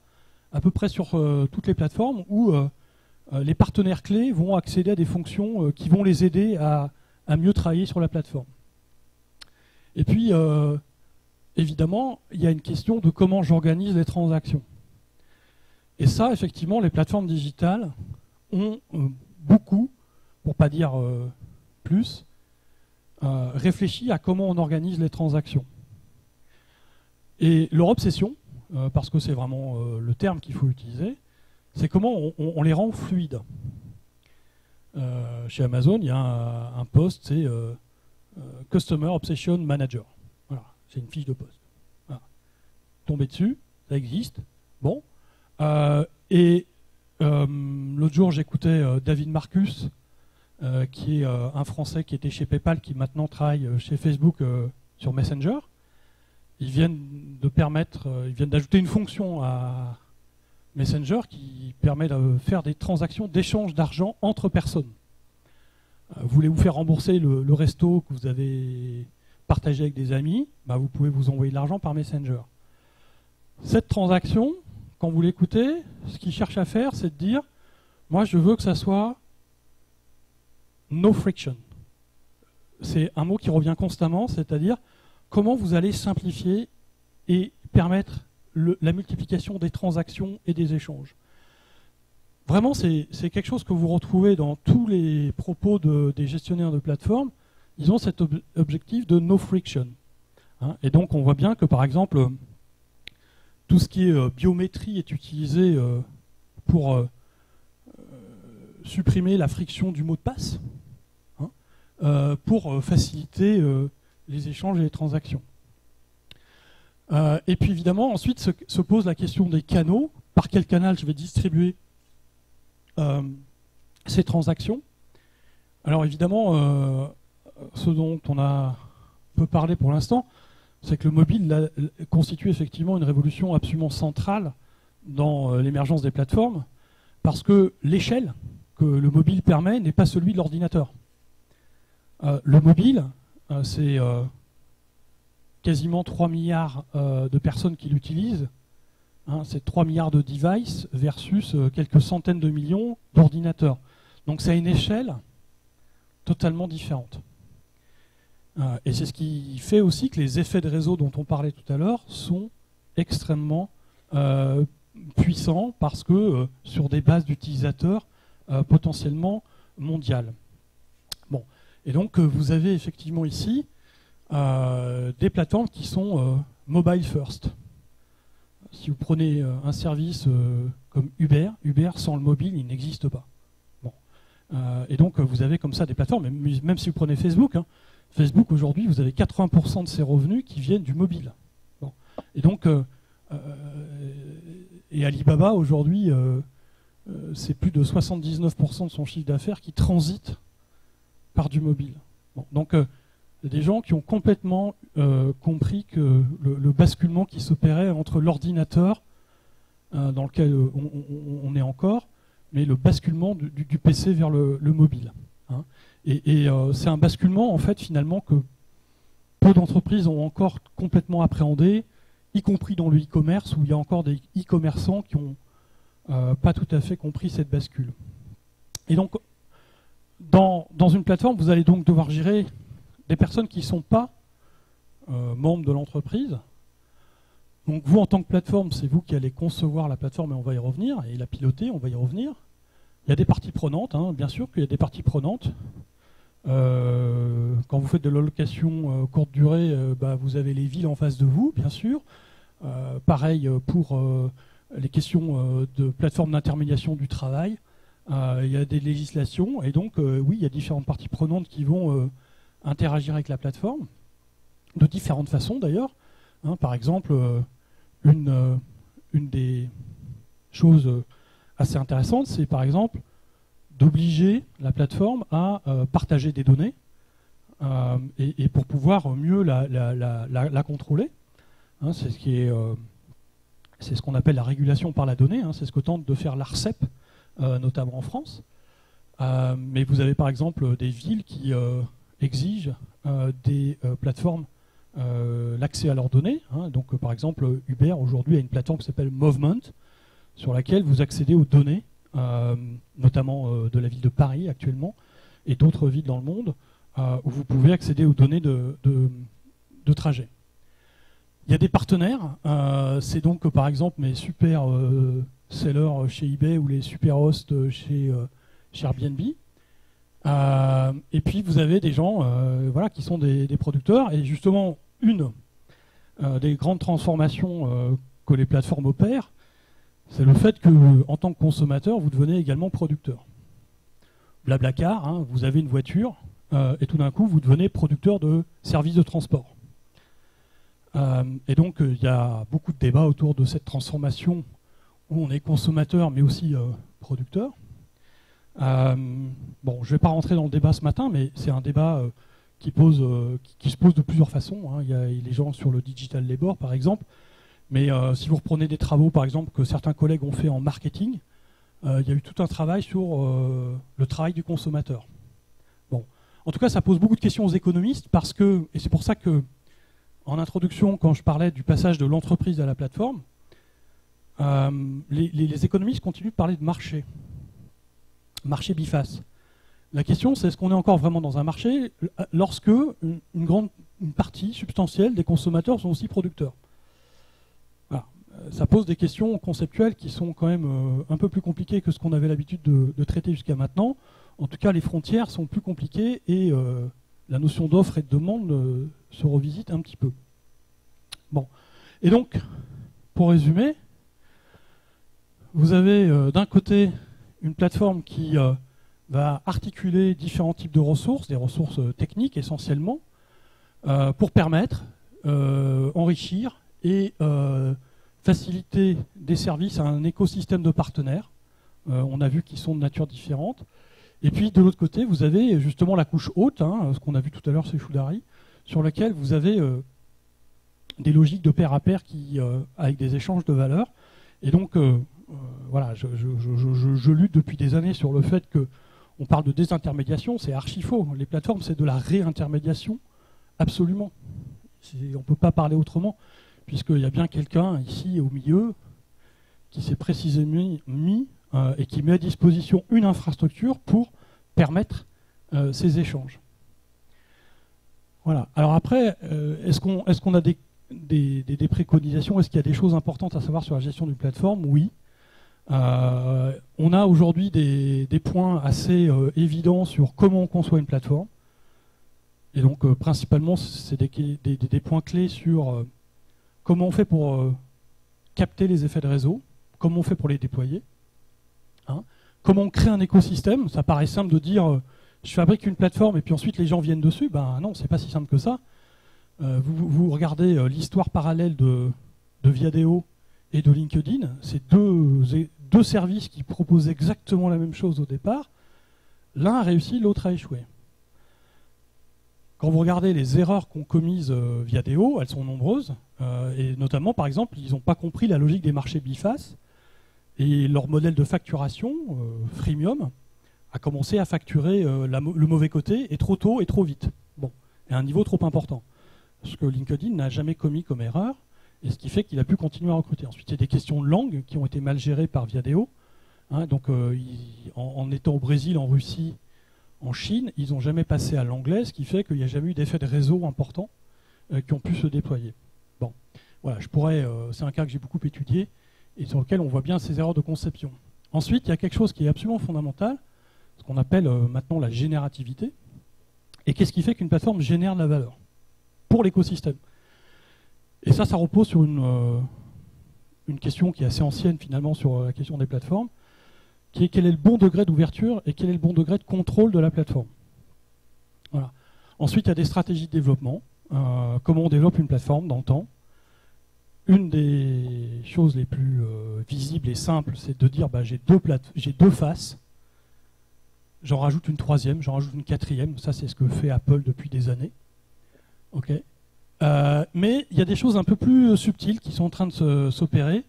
à peu près sur toutes les plateformes où les partenaires clés vont accéder à des fonctions qui vont les aider à mieux travailler sur la plateforme. Et puis, évidemment, il y a une question de comment j'organise les transactions. Et ça, effectivement, les plateformes digitales ont beaucoup, pour ne pas dire plus, réfléchi à comment on organise les transactions. Et leur obsession, parce que c'est vraiment le terme qu'il faut utiliser, c'est comment on les rend fluides. Chez Amazon, il y a un poste, c'est Customer Obsession Manager. Voilà, c'est une fiche de poste. Voilà. Tombez dessus, ça existe. Bon. L'autre jour, j'écoutais David Marcus, qui est un Français qui était chez PayPal, qui maintenant travaille chez Facebook sur Messenger. Ils viennent d'ajouter une fonction à Messenger qui permet de faire des transactions d'échange d'argent entre personnes. Voulez-vous faire rembourser le resto que vous avez partagé avec des amis, bah vous pouvez vous envoyer de l'argent par Messenger. Cette transaction, quand vous l'écoutez, ce qu'il cherche à faire, c'est de dire, moi je veux que ça soit no friction. C'est un mot qui revient constamment, c'est-à-dire comment vous allez simplifier et permettre la multiplication des transactions et des échanges. Vraiment, c'est quelque chose que vous retrouvez dans tous les propos des gestionnaires de plateformes. Ils ont cet objectif de no friction. Hein, et donc, on voit bien que, par exemple, tout ce qui est biométrie est utilisé pour supprimer la friction du mot de passe, hein, pour faciliter les échanges et les transactions. Et puis évidemment, ensuite se pose la question des canaux. Par quel canal je vais distribuer ces transactions? Alors évidemment, ce dont on a peu parlé pour l'instant, c'est que le mobile constitue effectivement une révolution absolument centrale dans l'émergence des plateformes, parce que l'échelle que le mobile permet n'est pas celui de l'ordinateur. Le mobile, c'est quasiment 3 milliards de personnes qui l'utilisent. Hein, c'est 3 milliards de devices versus quelques centaines de millions d'ordinateurs. Donc c'est à une échelle totalement différente. Et c'est ce qui fait aussi que les effets de réseau dont on parlait tout à l'heure sont extrêmement puissants parce que sur des bases d'utilisateurs potentiellement mondiales. Bon. Et donc vous avez effectivement ici des plateformes qui sont mobile first. Si vous prenez un service comme Uber sans le mobile, il n'existe pas. Bon. Et donc vous avez comme ça des plateformes, même si vous prenez Facebook, hein, Facebook aujourd'hui, vous avez 80% de ses revenus qui viennent du mobile. Bon. Et donc, et Alibaba aujourd'hui, c'est plus de 79% de son chiffre d'affaires qui transite par du mobile. Bon. Donc, il y a des gens qui ont complètement compris que le basculement qui s'opérait entre l'ordinateur, dans lequel on est encore, mais le basculement du PC vers le mobile. Hein. Et c'est un basculement, en fait, finalement, que peu d'entreprises ont encore complètement appréhendé, y compris dans le e-commerce, où il y a encore des e-commerçants qui n'ont pas tout à fait compris cette bascule. Et donc, dans une plateforme, vous allez donc devoir gérer des personnes qui ne sont pas membres de l'entreprise. Donc vous, en tant que plateforme, c'est vous qui allez concevoir la plateforme, et on va y revenir, et la piloter, on va y revenir. Il y a des parties prenantes, hein, bien sûr qu'il y a des parties prenantes. Quand vous faites de l'allocation courte durée, vous avez les villes en face de vous, bien sûr. Pareil pour les questions de plateforme d'intermédiation du travail. Il y a des législations, et donc oui, il y a différentes parties prenantes qui vont interagir avec la plateforme, de différentes façons d'ailleurs. Hein, par exemple, une une des choses assez intéressantes, c'est par exemple d'obliger la plateforme à partager des données et pour pouvoir mieux la contrôler. Hein, c'est ce qu'on appelle la régulation par la donnée, hein, c'est ce que tente de faire l'ARCEP, notamment en France. Mais vous avez par exemple des villes qui exigent des plateformes l'accès à leurs données. Hein. Donc par exemple Uber aujourd'hui a une plateforme qui s'appelle Movement, sur laquelle vous accédez aux données, notamment de la ville de Paris actuellement, et d'autres villes dans le monde, où vous pouvez accéder aux données de trajet. Il y a des partenaires, c'est donc par exemple mes super sellers chez eBay ou les super hosts chez Airbnb. Et puis vous avez des gens voilà, qui sont des producteurs, et justement une des grandes transformations que les plateformes opèrent, c'est le fait que en tant que consommateur, vous devenez également producteur. Blablacar, hein, vous avez une voiture, et tout d'un coup vous devenez producteur de services de transport. Et donc il y a beaucoup de débats autour de cette transformation où on est consommateur mais aussi producteur. Bon, je ne vais pas rentrer dans le débat ce matin, mais c'est un débat qui se pose de plusieurs façons. Hein. Il y a les gens sur le digital labor, par exemple. Mais si vous reprenez des travaux, par exemple, que certains collègues ont fait en marketing, il y a eu tout un travail sur le travail du consommateur. Bon. En tout cas, ça pose beaucoup de questions aux économistes, parce que, et c'est pour ça que, en introduction, quand je parlais du passage de l'entreprise à la plateforme, les économistes continuent de parler de marché biface. La question, c'est est-ce qu'on est encore vraiment dans un marché lorsque une partie substantielle des consommateurs sont aussi producteurs. Voilà. Ça pose des questions conceptuelles qui sont quand même un peu plus compliquées que ce qu'on avait l'habitude de traiter jusqu'à maintenant. En tout cas, les frontières sont plus compliquées et la notion d'offre et de demande se revisite un petit peu. Bon. Et donc, pour résumer, vous avez d'un côté une plateforme qui va articuler différents types de ressources, des ressources techniques essentiellement, pour permettre, enrichir et faciliter des services à un écosystème de partenaires. On a vu qu'ils sont de nature différente. Et puis de l'autre côté, vous avez justement la couche haute, hein, ce qu'on a vu tout à l'heure chez Choudary, sur laquelle vous avez des logiques de pair à pair avec des échanges de valeurs. Et donc, voilà, je lutte depuis des années sur le fait qu'on parle de désintermédiation, c'est archi faux. Les plateformes, c'est de la réintermédiation, absolument. On ne peut pas parler autrement, puisqu'il y a bien quelqu'un ici au milieu qui s'est précisément mis et qui met à disposition une infrastructure pour permettre ces échanges. Voilà. Alors après, est-ce qu'on a des préconisations? Est-ce qu'il y a des choses importantes à savoir sur la gestion d'une plateforme? Oui. On a aujourd'hui des points assez évidents sur comment on conçoit une plateforme. Et donc, principalement, c'est des points clés sur comment on fait pour capter les effets de réseau, comment on fait pour les déployer, hein, comment on crée un écosystème. Ça paraît simple de dire je fabrique une plateforme et puis ensuite les gens viennent dessus. Ben non, c'est pas si simple que ça. Vous regardez l'histoire parallèle de Viadeo et de LinkedIn, c'est deux services qui proposent exactement la même chose au départ. L'un a réussi, l'autre a échoué. Quand vous regardez les erreurs qu'ont commises Viadeo, elles sont nombreuses, et notamment, par exemple, ils n'ont pas compris la logique des marchés bifaces, et leur modèle de facturation, freemium, a commencé à facturer le mauvais côté, et trop tôt et trop vite. Bon, et à un niveau trop important. Ce que LinkedIn n'a jamais commis comme erreur, et ce qui fait qu'il a pu continuer à recruter. Ensuite, il y a des questions de langue qui ont été mal gérées par Viadeo. Hein, donc, en étant au Brésil, en Russie, en Chine, ils n'ont jamais passé à l'anglais, ce qui fait qu'il n'y a jamais eu d'effet de réseau important qui ont pu se déployer. Bon, voilà, c'est un cas que j'ai beaucoup étudié et sur lequel on voit bien ces erreurs de conception. Ensuite, il y a quelque chose qui est absolument fondamental, ce qu'on appelle maintenant la générativité. Et qu'est-ce qui fait qu'une plateforme génère de la valeur pour l'écosystème? Et ça repose sur une question qui est assez ancienne finalement sur la question des plateformes, qui est quel est le bon degré d'ouverture et quel est le bon degré de contrôle de la plateforme. Voilà. Ensuite, il y a des stratégies de développement, comment on développe une plateforme dans le temps. une des choses les plus visibles et simples, c'est de dire j'ai deux faces, j'en rajoute une troisième, j'en rajoute une quatrième. Ça, c'est ce que fait Apple depuis des années. Okay. Mais il y a des choses un peu plus subtiles qui sont en train de s'opérer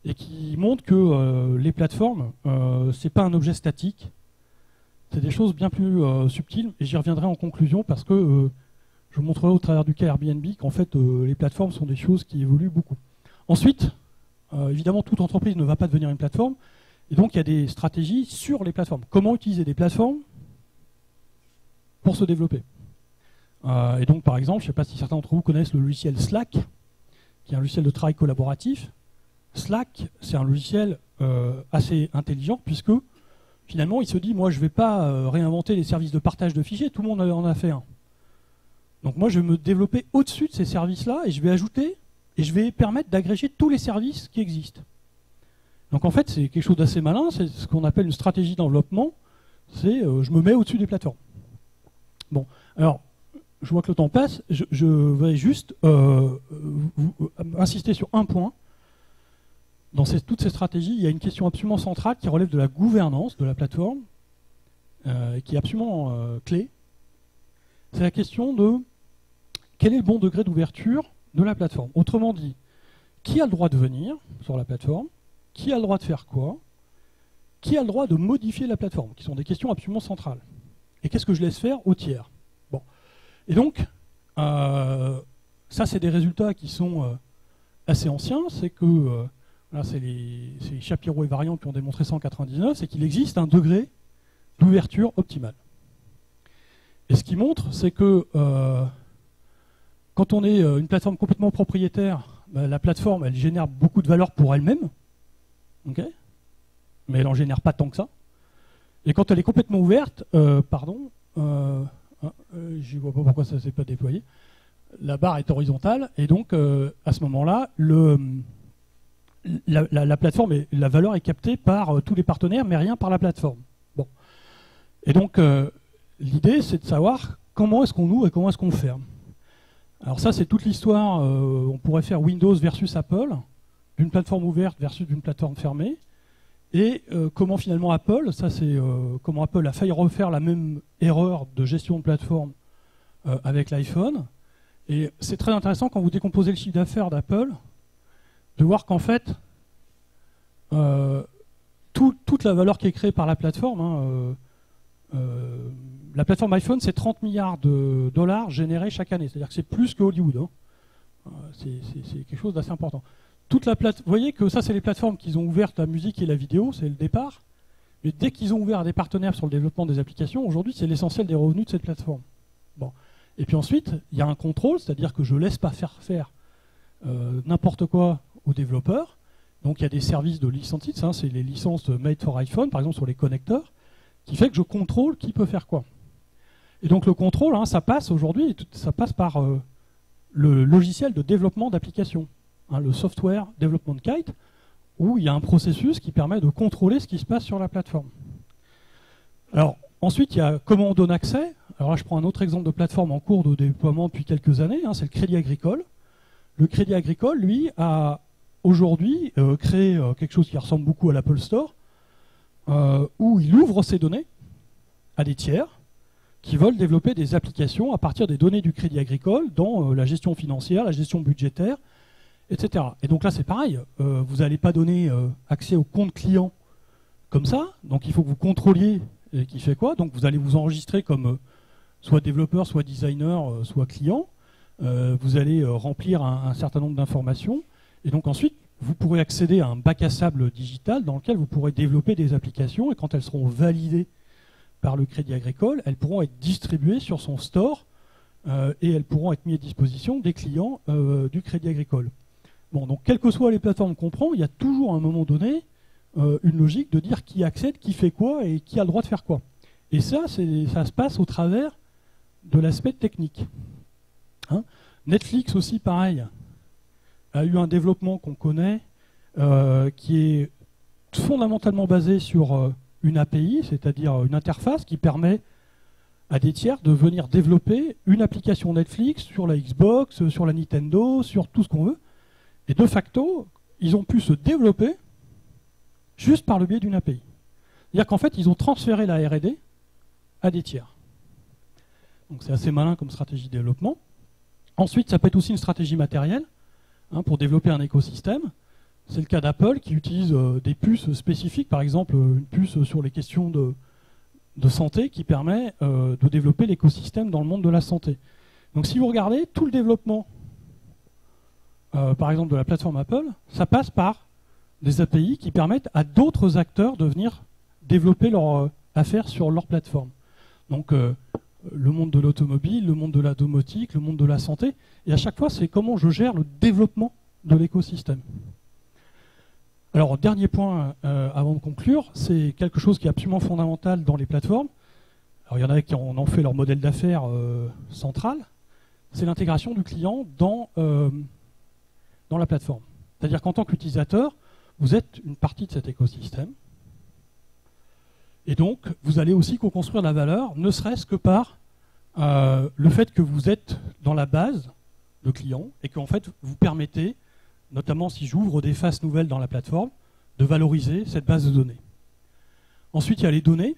et qui montrent que les plateformes, c'est pas un objet statique. C'est des choses bien plus subtiles, et j'y reviendrai en conclusion parce que je vous montrerai au travers du cas Airbnb qu'en fait les plateformes sont des choses qui évoluent beaucoup. Ensuite, évidemment, toute entreprise ne va pas devenir une plateforme, et donc il y a des stratégies sur les plateformes. Comment utiliser des plateformes pour se développer. Et donc par exemple, je ne sais pas si certains d'entre vous connaissent le logiciel Slack, qui est un logiciel de travail collaboratif. Slack, c'est un logiciel assez intelligent puisque finalement il se dit, moi je ne vais pas réinventer les services de partage de fichiers, tout le monde en a fait un. Donc moi je vais me développer au-dessus de ces services-là et je vais ajouter et je vais permettre d'agréger tous les services qui existent. Donc en fait c'est quelque chose d'assez malin, c'est ce qu'on appelle une stratégie d'enveloppement, c'est je me mets au-dessus des plateformes. Bon, alors je vois que le temps passe, je vais juste insister sur un point. Dans toutes ces stratégies, il y a une question absolument centrale qui relève de la gouvernance de la plateforme, qui est absolument clé. C'est la question de quel est le bon degré d'ouverture de la plateforme. Autrement dit, qui a le droit de venir sur la plateforme, qui a le droit de faire quoi, qui a le droit de modifier la plateforme, qui sont des questions absolument centrales. Et qu'est-ce que je laisse faire aux tiers. Bon. Et donc, ça c'est des résultats qui sont assez anciens, c'est que là, c'est les Shapiro et Variant qui ont démontré ça en 1999, c'est qu'il existe un degré d'ouverture optimale. Et ce qui montre, c'est que quand on est une plateforme complètement propriétaire, la plateforme, elle génère beaucoup de valeur pour elle-même, okay, mais elle n'en génère pas tant que ça. Et quand elle est complètement ouverte, je ne vois pas pourquoi ça ne s'est pas déployé, la barre est horizontale, et donc à ce moment-là, la plateforme, la valeur est captée par tous les partenaires, mais rien par la plateforme. Bon. Et donc, l'idée, c'est de savoir comment est-ce qu'on ouvre et comment est-ce qu'on ferme. Alors ça, c'est toute l'histoire, on pourrait faire Windows versus Apple, d'une plateforme ouverte versus d'une plateforme fermée, et comment finalement Apple, ça c'est comment Apple a failli refaire la même erreur de gestion de plateforme avec l'iPhone. Et c'est très intéressant quand vous décomposez le chiffre d'affaires d'Apple, de voir qu'en fait, toute la valeur qui est créée par la plateforme, la plateforme iPhone, c'est 30 milliards de dollars générés chaque année. C'est-à-dire que c'est plus que Hollywood. Hein. C'est quelque chose d'assez important. Vous voyez que ça, c'est les plateformes qui ont ouvert la musique et la vidéo, c'est le départ. Mais dès qu'ils ont ouvert des partenaires sur le développement des applications, aujourd'hui, c'est l'essentiel des revenus de cette plateforme. Bon. Et puis ensuite, il y a un contrôle, c'est-à-dire que je ne laisse pas faire n'importe quoi aux développeurs. Donc il y a des services de licenses, hein, c'est les licences made for iPhone, par exemple sur les connecteurs, qui fait que je contrôle qui peut faire quoi. Et donc le contrôle, hein, ça passe aujourd'hui, ça passe par le logiciel de développement d'applications, hein, le Software Development Kit, où il y a un processus qui permet de contrôler ce qui se passe sur la plateforme. Alors ensuite, il y a comment on donne accès. Alors là, je prends un autre exemple de plateforme en cours de déploiement depuis quelques années, hein, c'est le Crédit Agricole. Le Crédit Agricole, lui, a aujourd'hui créé quelque chose qui ressemble beaucoup à l'Apple Store, où il ouvre ses données à des tiers qui veulent développer des applications à partir des données du Crédit Agricole dans la gestion financière, la gestion budgétaire, etc. Et donc là, c'est pareil. Vous n'allez pas donner accès au compte client comme ça. Donc il faut que vous contrôliez qui fait quoi. Donc vous allez vous enregistrer comme soit développeur, soit designer, soit client. Vous allez remplir un certain nombre d'informations. Et donc ensuite, vous pourrez accéder à un bac à sable digital dans lequel vous pourrez développer des applications. Et quand elles seront validées par le Crédit Agricole, elles pourront être distribuées sur son store et elles pourront être mises à disposition des clients du Crédit Agricole. Bon, donc quelles que soient les plateformes qu'on prend, il y a toujours à un moment donné une logique de dire qui accède, qui fait quoi et qui a le droit de faire quoi. Et ça se passe au travers de l'aspect technique. Hein. Netflix aussi, pareil, a eu un développement qu'on connaît qui est fondamentalement basé sur une API, c'est-à-dire une interface qui permet à des tiers de venir développer une application Netflix sur la Xbox, sur la Nintendo, sur tout ce qu'on veut. Et de facto, ils ont pu se développer juste par le biais d'une API. C'est-à-dire qu'en fait, ils ont transféré la R&D à des tiers. Donc c'est assez malin comme stratégie de développement. Ensuite, ça peut être aussi une stratégie matérielle pour développer un écosystème. C'est le cas d'Apple qui utilise des puces spécifiques, par exemple une puce sur les questions de santé qui permet de développer l'écosystème dans le monde de la santé. Donc si vous regardez, tout le développement, par exemple de la plateforme Apple, ça passe par des API qui permettent à d'autres acteurs de venir développer leur affaires sur leur plateforme. Donc le monde de l'automobile, le monde de la domotique, le monde de la santé, et à chaque fois c'est comment je gère le développement de l'écosystème. Alors dernier point avant de conclure, c'est quelque chose qui est absolument fondamental dans les plateformes. Alors il y en a qui en ont fait leur modèle d'affaires central, c'est l'intégration du client dans la plateforme. C'est-à-dire qu'en tant qu'utilisateur, vous êtes une partie de cet écosystème. Et donc, vous allez aussi co-construire la valeur, ne serait-ce que par le fait que vous êtes dans la base de clients et qu'en fait, vous permettez, notamment si j'ouvre des faces nouvelles dans la plateforme, de valoriser cette base de données. Ensuite, il y a les données.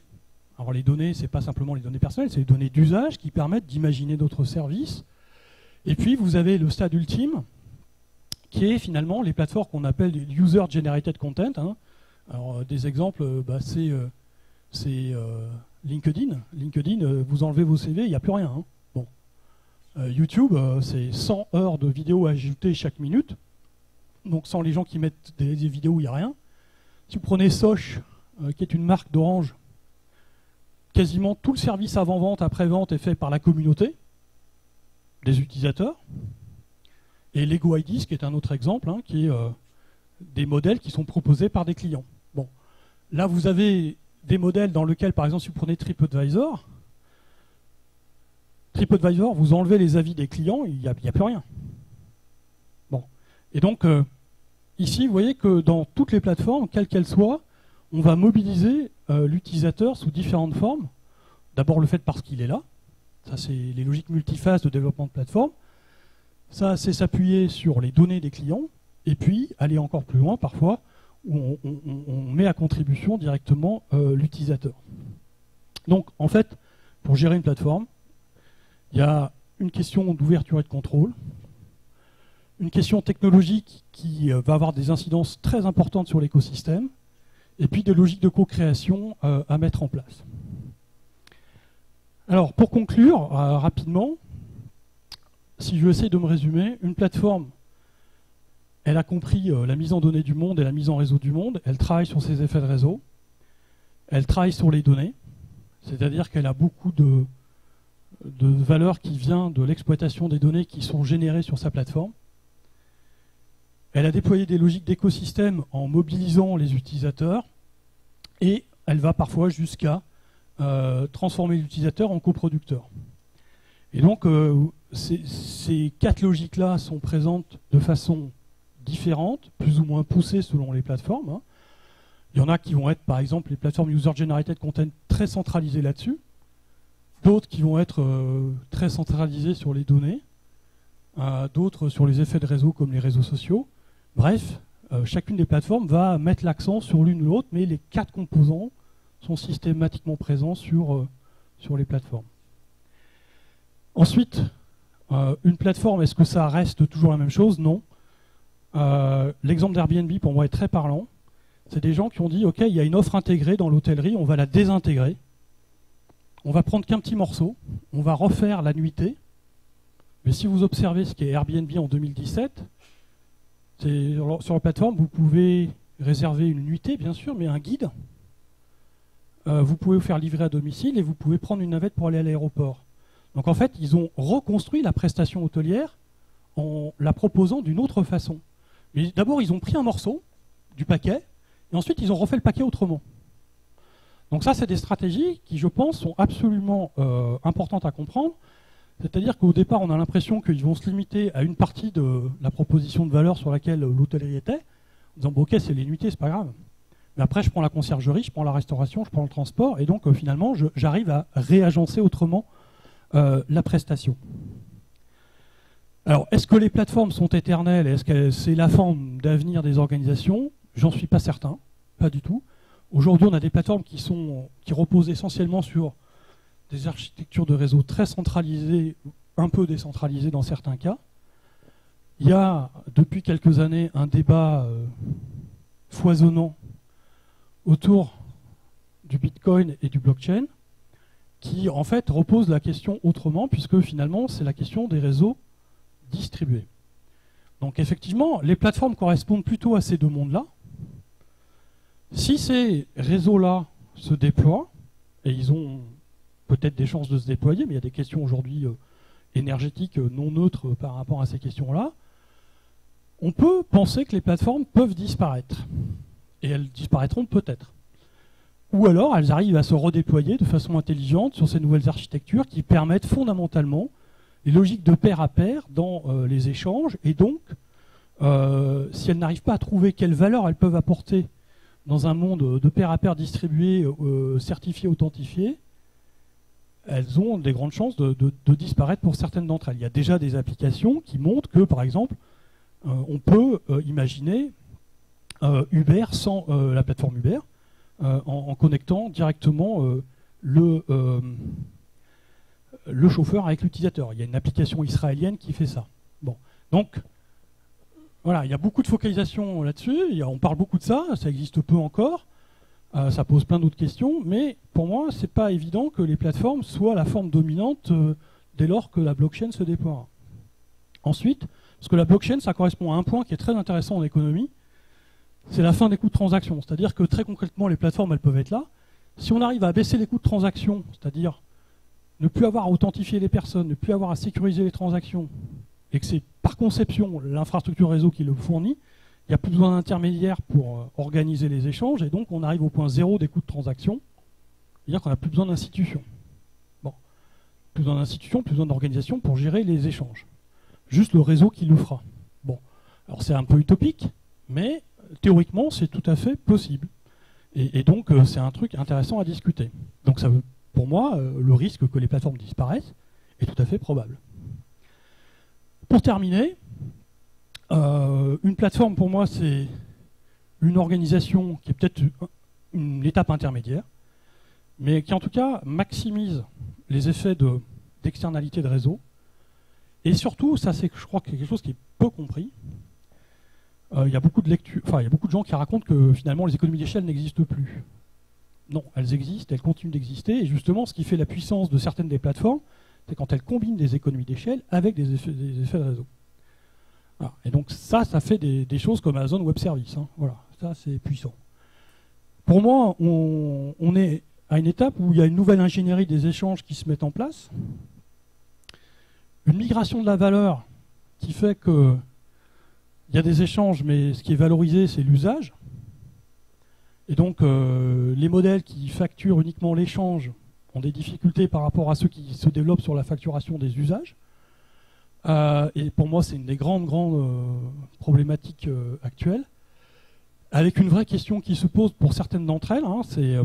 Alors les données, ce n'est pas simplement les données personnelles, c'est les données d'usage qui permettent d'imaginer d'autres services. Et puis, vous avez le stade ultime, qui est finalement les plateformes qu'on appelle user-generated content. Alors, des exemples, c'est LinkedIn. LinkedIn, vous enlevez vos CV, il n'y a plus rien. Bon. YouTube, c'est 100 heures de vidéos ajoutées chaque minute. Donc sans les gens qui mettent des vidéos, il n'y a rien. Si vous prenez Soch, qui est une marque d'Orange, quasiment tout le service avant-vente, après-vente est fait par la communauté des utilisateurs. Et Lego IDs, qui est un autre exemple, qui est des modèles qui sont proposés par des clients. Bon. Là, vous avez des modèles dans lesquels, par exemple, si vous prenez TripAdvisor, vous enlevez les avis des clients, il n'y a plus rien. Bon. Et donc, ici, vous voyez que dans toutes les plateformes, quelles qu'elles soient, on va mobiliser l'utilisateur sous différentes formes. D'abord, le fait parce qu'il est là. Ça, c'est les logiques multiphases de développement de plateforme. Ça, c'est s'appuyer sur les données des clients. Et puis, aller encore plus loin, parfois, où on met à contribution directement l'utilisateur. Donc, en fait, pour gérer une plateforme, il y a une question d'ouverture et de contrôle, une question technologique qui va avoir des incidences très importantes sur l'écosystème, et puis des logiques de co-création à mettre en place. Alors, pour conclure, rapidement, si je essaie de me résumer, une plateforme, elle a compris la mise en données du monde et la mise en réseau du monde. Elle travaille sur ses effets de réseau. Elle travaille sur les données. C'est-à-dire qu'elle a beaucoup de valeur qui vient de l'exploitation des données qui sont générées sur sa plateforme. Elle a déployé des logiques d'écosystème en mobilisant les utilisateurs. Et elle va parfois jusqu'à transformer l'utilisateur en coproducteur. Et donc, ces quatre logiques-là sont présentes de façon différentes, plus ou moins poussées selon les plateformes. Il y en a qui vont être, par exemple, les plateformes user-generated content très centralisées là-dessus. D'autres qui vont être très centralisées sur les données. D'autres sur les effets de réseau comme les réseaux sociaux. Bref, chacune des plateformes va mettre l'accent sur l'une ou l'autre, mais les quatre composants sont systématiquement présents sur les plateformes. Ensuite, une plateforme, est-ce que ça reste toujours la même chose? Non. L'exemple d'Airbnb, pour moi, est très parlant. C'est des gens qui ont dit, OK, il y a une offre intégrée dans l'hôtellerie, on va la désintégrer. On va prendre qu'un petit morceau, on va refaire la nuitée. Mais si vous observez ce qu'est Airbnb en 2017, sur la plateforme, vous pouvez réserver une nuitée, bien sûr, mais un guide. Vous pouvez vous faire livrer à domicile et vous pouvez prendre une navette pour aller à l'aéroport. Donc en fait, ils ont reconstruit la prestation hôtelière en la proposant d'une autre façon. Mais d'abord, ils ont pris un morceau du paquet et ensuite, ils ont refait le paquet autrement. Donc ça, c'est des stratégies qui, je pense, sont absolument importantes à comprendre. C'est-à-dire qu'au départ, on a l'impression qu'ils vont se limiter à une partie de la proposition de valeur sur laquelle l'hôtellerie était, en disant bon, ok, c'est les nuitées, c'est pas grave. Mais après, je prends la conciergerie, je prends la restauration, je prends le transport, et donc finalement, j'arrive à réagencer autrement la prestation. Alors, est-ce que les plateformes sont éternelles? Est-ce que c'est la forme d'avenir des organisations? J'en suis pas certain, pas du tout. Aujourd'hui, on a des plateformes qui reposent essentiellement sur des architectures de réseau très centralisées, un peu décentralisées dans certains cas. Il y a, depuis quelques années, un débat foisonnant autour du Bitcoin et du blockchain, qui en fait repose la question autrement, puisque finalement c'est la question des réseaux distribués. Donc effectivement, les plateformes correspondent plutôt à ces deux mondes-là. Si ces réseaux-là se déploient, et ils ont peut-être des chances de se déployer, mais il y a des questions aujourd'hui énergétiques non neutres par rapport à ces questions-là, on peut penser que les plateformes peuvent disparaître. Et elles disparaîtront peut-être. Ou alors elles arrivent à se redéployer de façon intelligente sur ces nouvelles architectures qui permettent fondamentalement les logiques de pair à pair dans les échanges. Et donc, si elles n'arrivent pas à trouver quelle valeur elles peuvent apporter dans un monde de pair à pair distribué, certifié, authentifié, elles ont des grandes chances de disparaître pour certaines d'entre elles. Il y a déjà des applications qui montrent que, par exemple, on peut imaginer Uber sans la plateforme Uber, en connectant directement le chauffeur avec l'utilisateur. Il y a une application israélienne qui fait ça. Bon. Donc, voilà, il y a beaucoup de focalisation là-dessus, on parle beaucoup de ça, ça existe peu encore, ça pose plein d'autres questions, mais pour moi, c'est pas évident que les plateformes soient la forme dominante dès lors que la blockchain se déploiera. Ensuite, parce que la blockchain, ça correspond à un point qui est très intéressant en économie, c'est la fin des coûts de transaction. C'est-à-dire que très concrètement, les plateformes, elles peuvent être là. Si on arrive à baisser les coûts de transaction, c'est-à-dire ne plus avoir à authentifier les personnes, ne plus avoir à sécuriser les transactions, et que c'est par conception l'infrastructure réseau qui le fournit, il n'y a plus besoin d'intermédiaires pour organiser les échanges, et donc on arrive au point zéro des coûts de transaction, c'est-à-dire qu'on n'a plus besoin d'institutions. Bon, plus besoin d'institutions, plus besoin d'organisation pour gérer les échanges. Juste le réseau qui le fera. Bon, alors c'est un peu utopique, mais théoriquement, c'est tout à fait possible. Et donc, c'est un truc intéressant à discuter. Donc, ça veut, pour moi, le risque que les plateformes disparaissent est tout à fait probable. Pour terminer, une plateforme, pour moi, c'est une organisation qui est peut-être une étape intermédiaire, mais qui, en tout cas, maximise les effets d'externalité de réseau. Et surtout, ça, c'est, je crois, quelque chose qui est peu compris. Il y a beaucoup de lectures, il y a beaucoup de gens qui racontent que finalement les économies d'échelle n'existent plus. Non, elles existent, elles continuent d'exister, et justement ce qui fait la puissance de certaines des plateformes, c'est quand elles combinent des économies d'échelle avec des effets de réseau. Voilà. Et donc ça fait des choses comme Amazon Web Service. Hein. Voilà, ça c'est puissant. Pour moi, on est à une étape où il y a une nouvelle ingénierie des échanges qui se met en place, une migration de la valeur qui fait que il y a des échanges, mais ce qui est valorisé, c'est l'usage. Et donc, les modèles qui facturent uniquement l'échange ont des difficultés par rapport à ceux qui se développent sur la facturation des usages. Et pour moi, c'est une des grandes problématiques actuelles. Avec une vraie question qui se pose pour certaines d'entre elles, hein, c'est,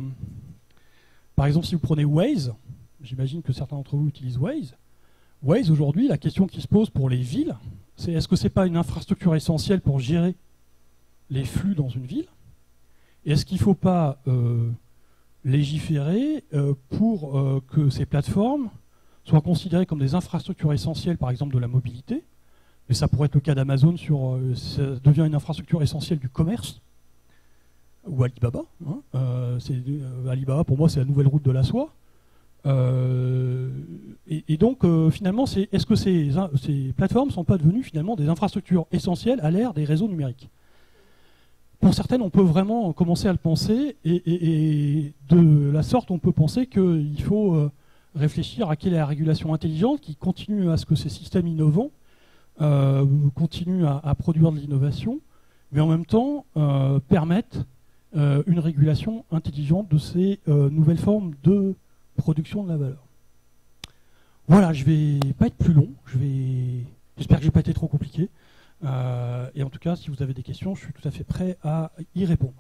par exemple, si vous prenez Waze, j'imagine que certains d'entre vous utilisent Waze. Waze, aujourd'hui, la question qui se pose pour les villes, c'est est-ce que ce n'est pas une infrastructure essentielle pour gérer les flux dans une ville? Et est-ce qu'il ne faut pas légiférer pour que ces plateformes soient considérées comme des infrastructures essentielles, par exemple de la mobilité? Mais ça pourrait être le cas d'Amazon, ça devient une infrastructure essentielle du commerce, ou Alibaba. Hein, Alibaba, pour moi, c'est la nouvelle route de la soie. Et donc, finalement, est-ce que ces plateformes ne sont pas devenues finalement des infrastructures essentielles à l'ère des réseaux numériques? Pour certaines, on peut vraiment commencer à le penser, et de la sorte, on peut penser qu'il faut réfléchir à quelle est la régulation intelligente qui continue à ce que ces systèmes innovants continuent à produire de l'innovation, mais en même temps permettent une régulation intelligente de ces nouvelles formes de production de la valeur. Voilà, je vais pas être plus long. J'espère que j'ai pas été trop compliqué. Et en tout cas, si vous avez des questions, je suis tout à fait prêt à y répondre.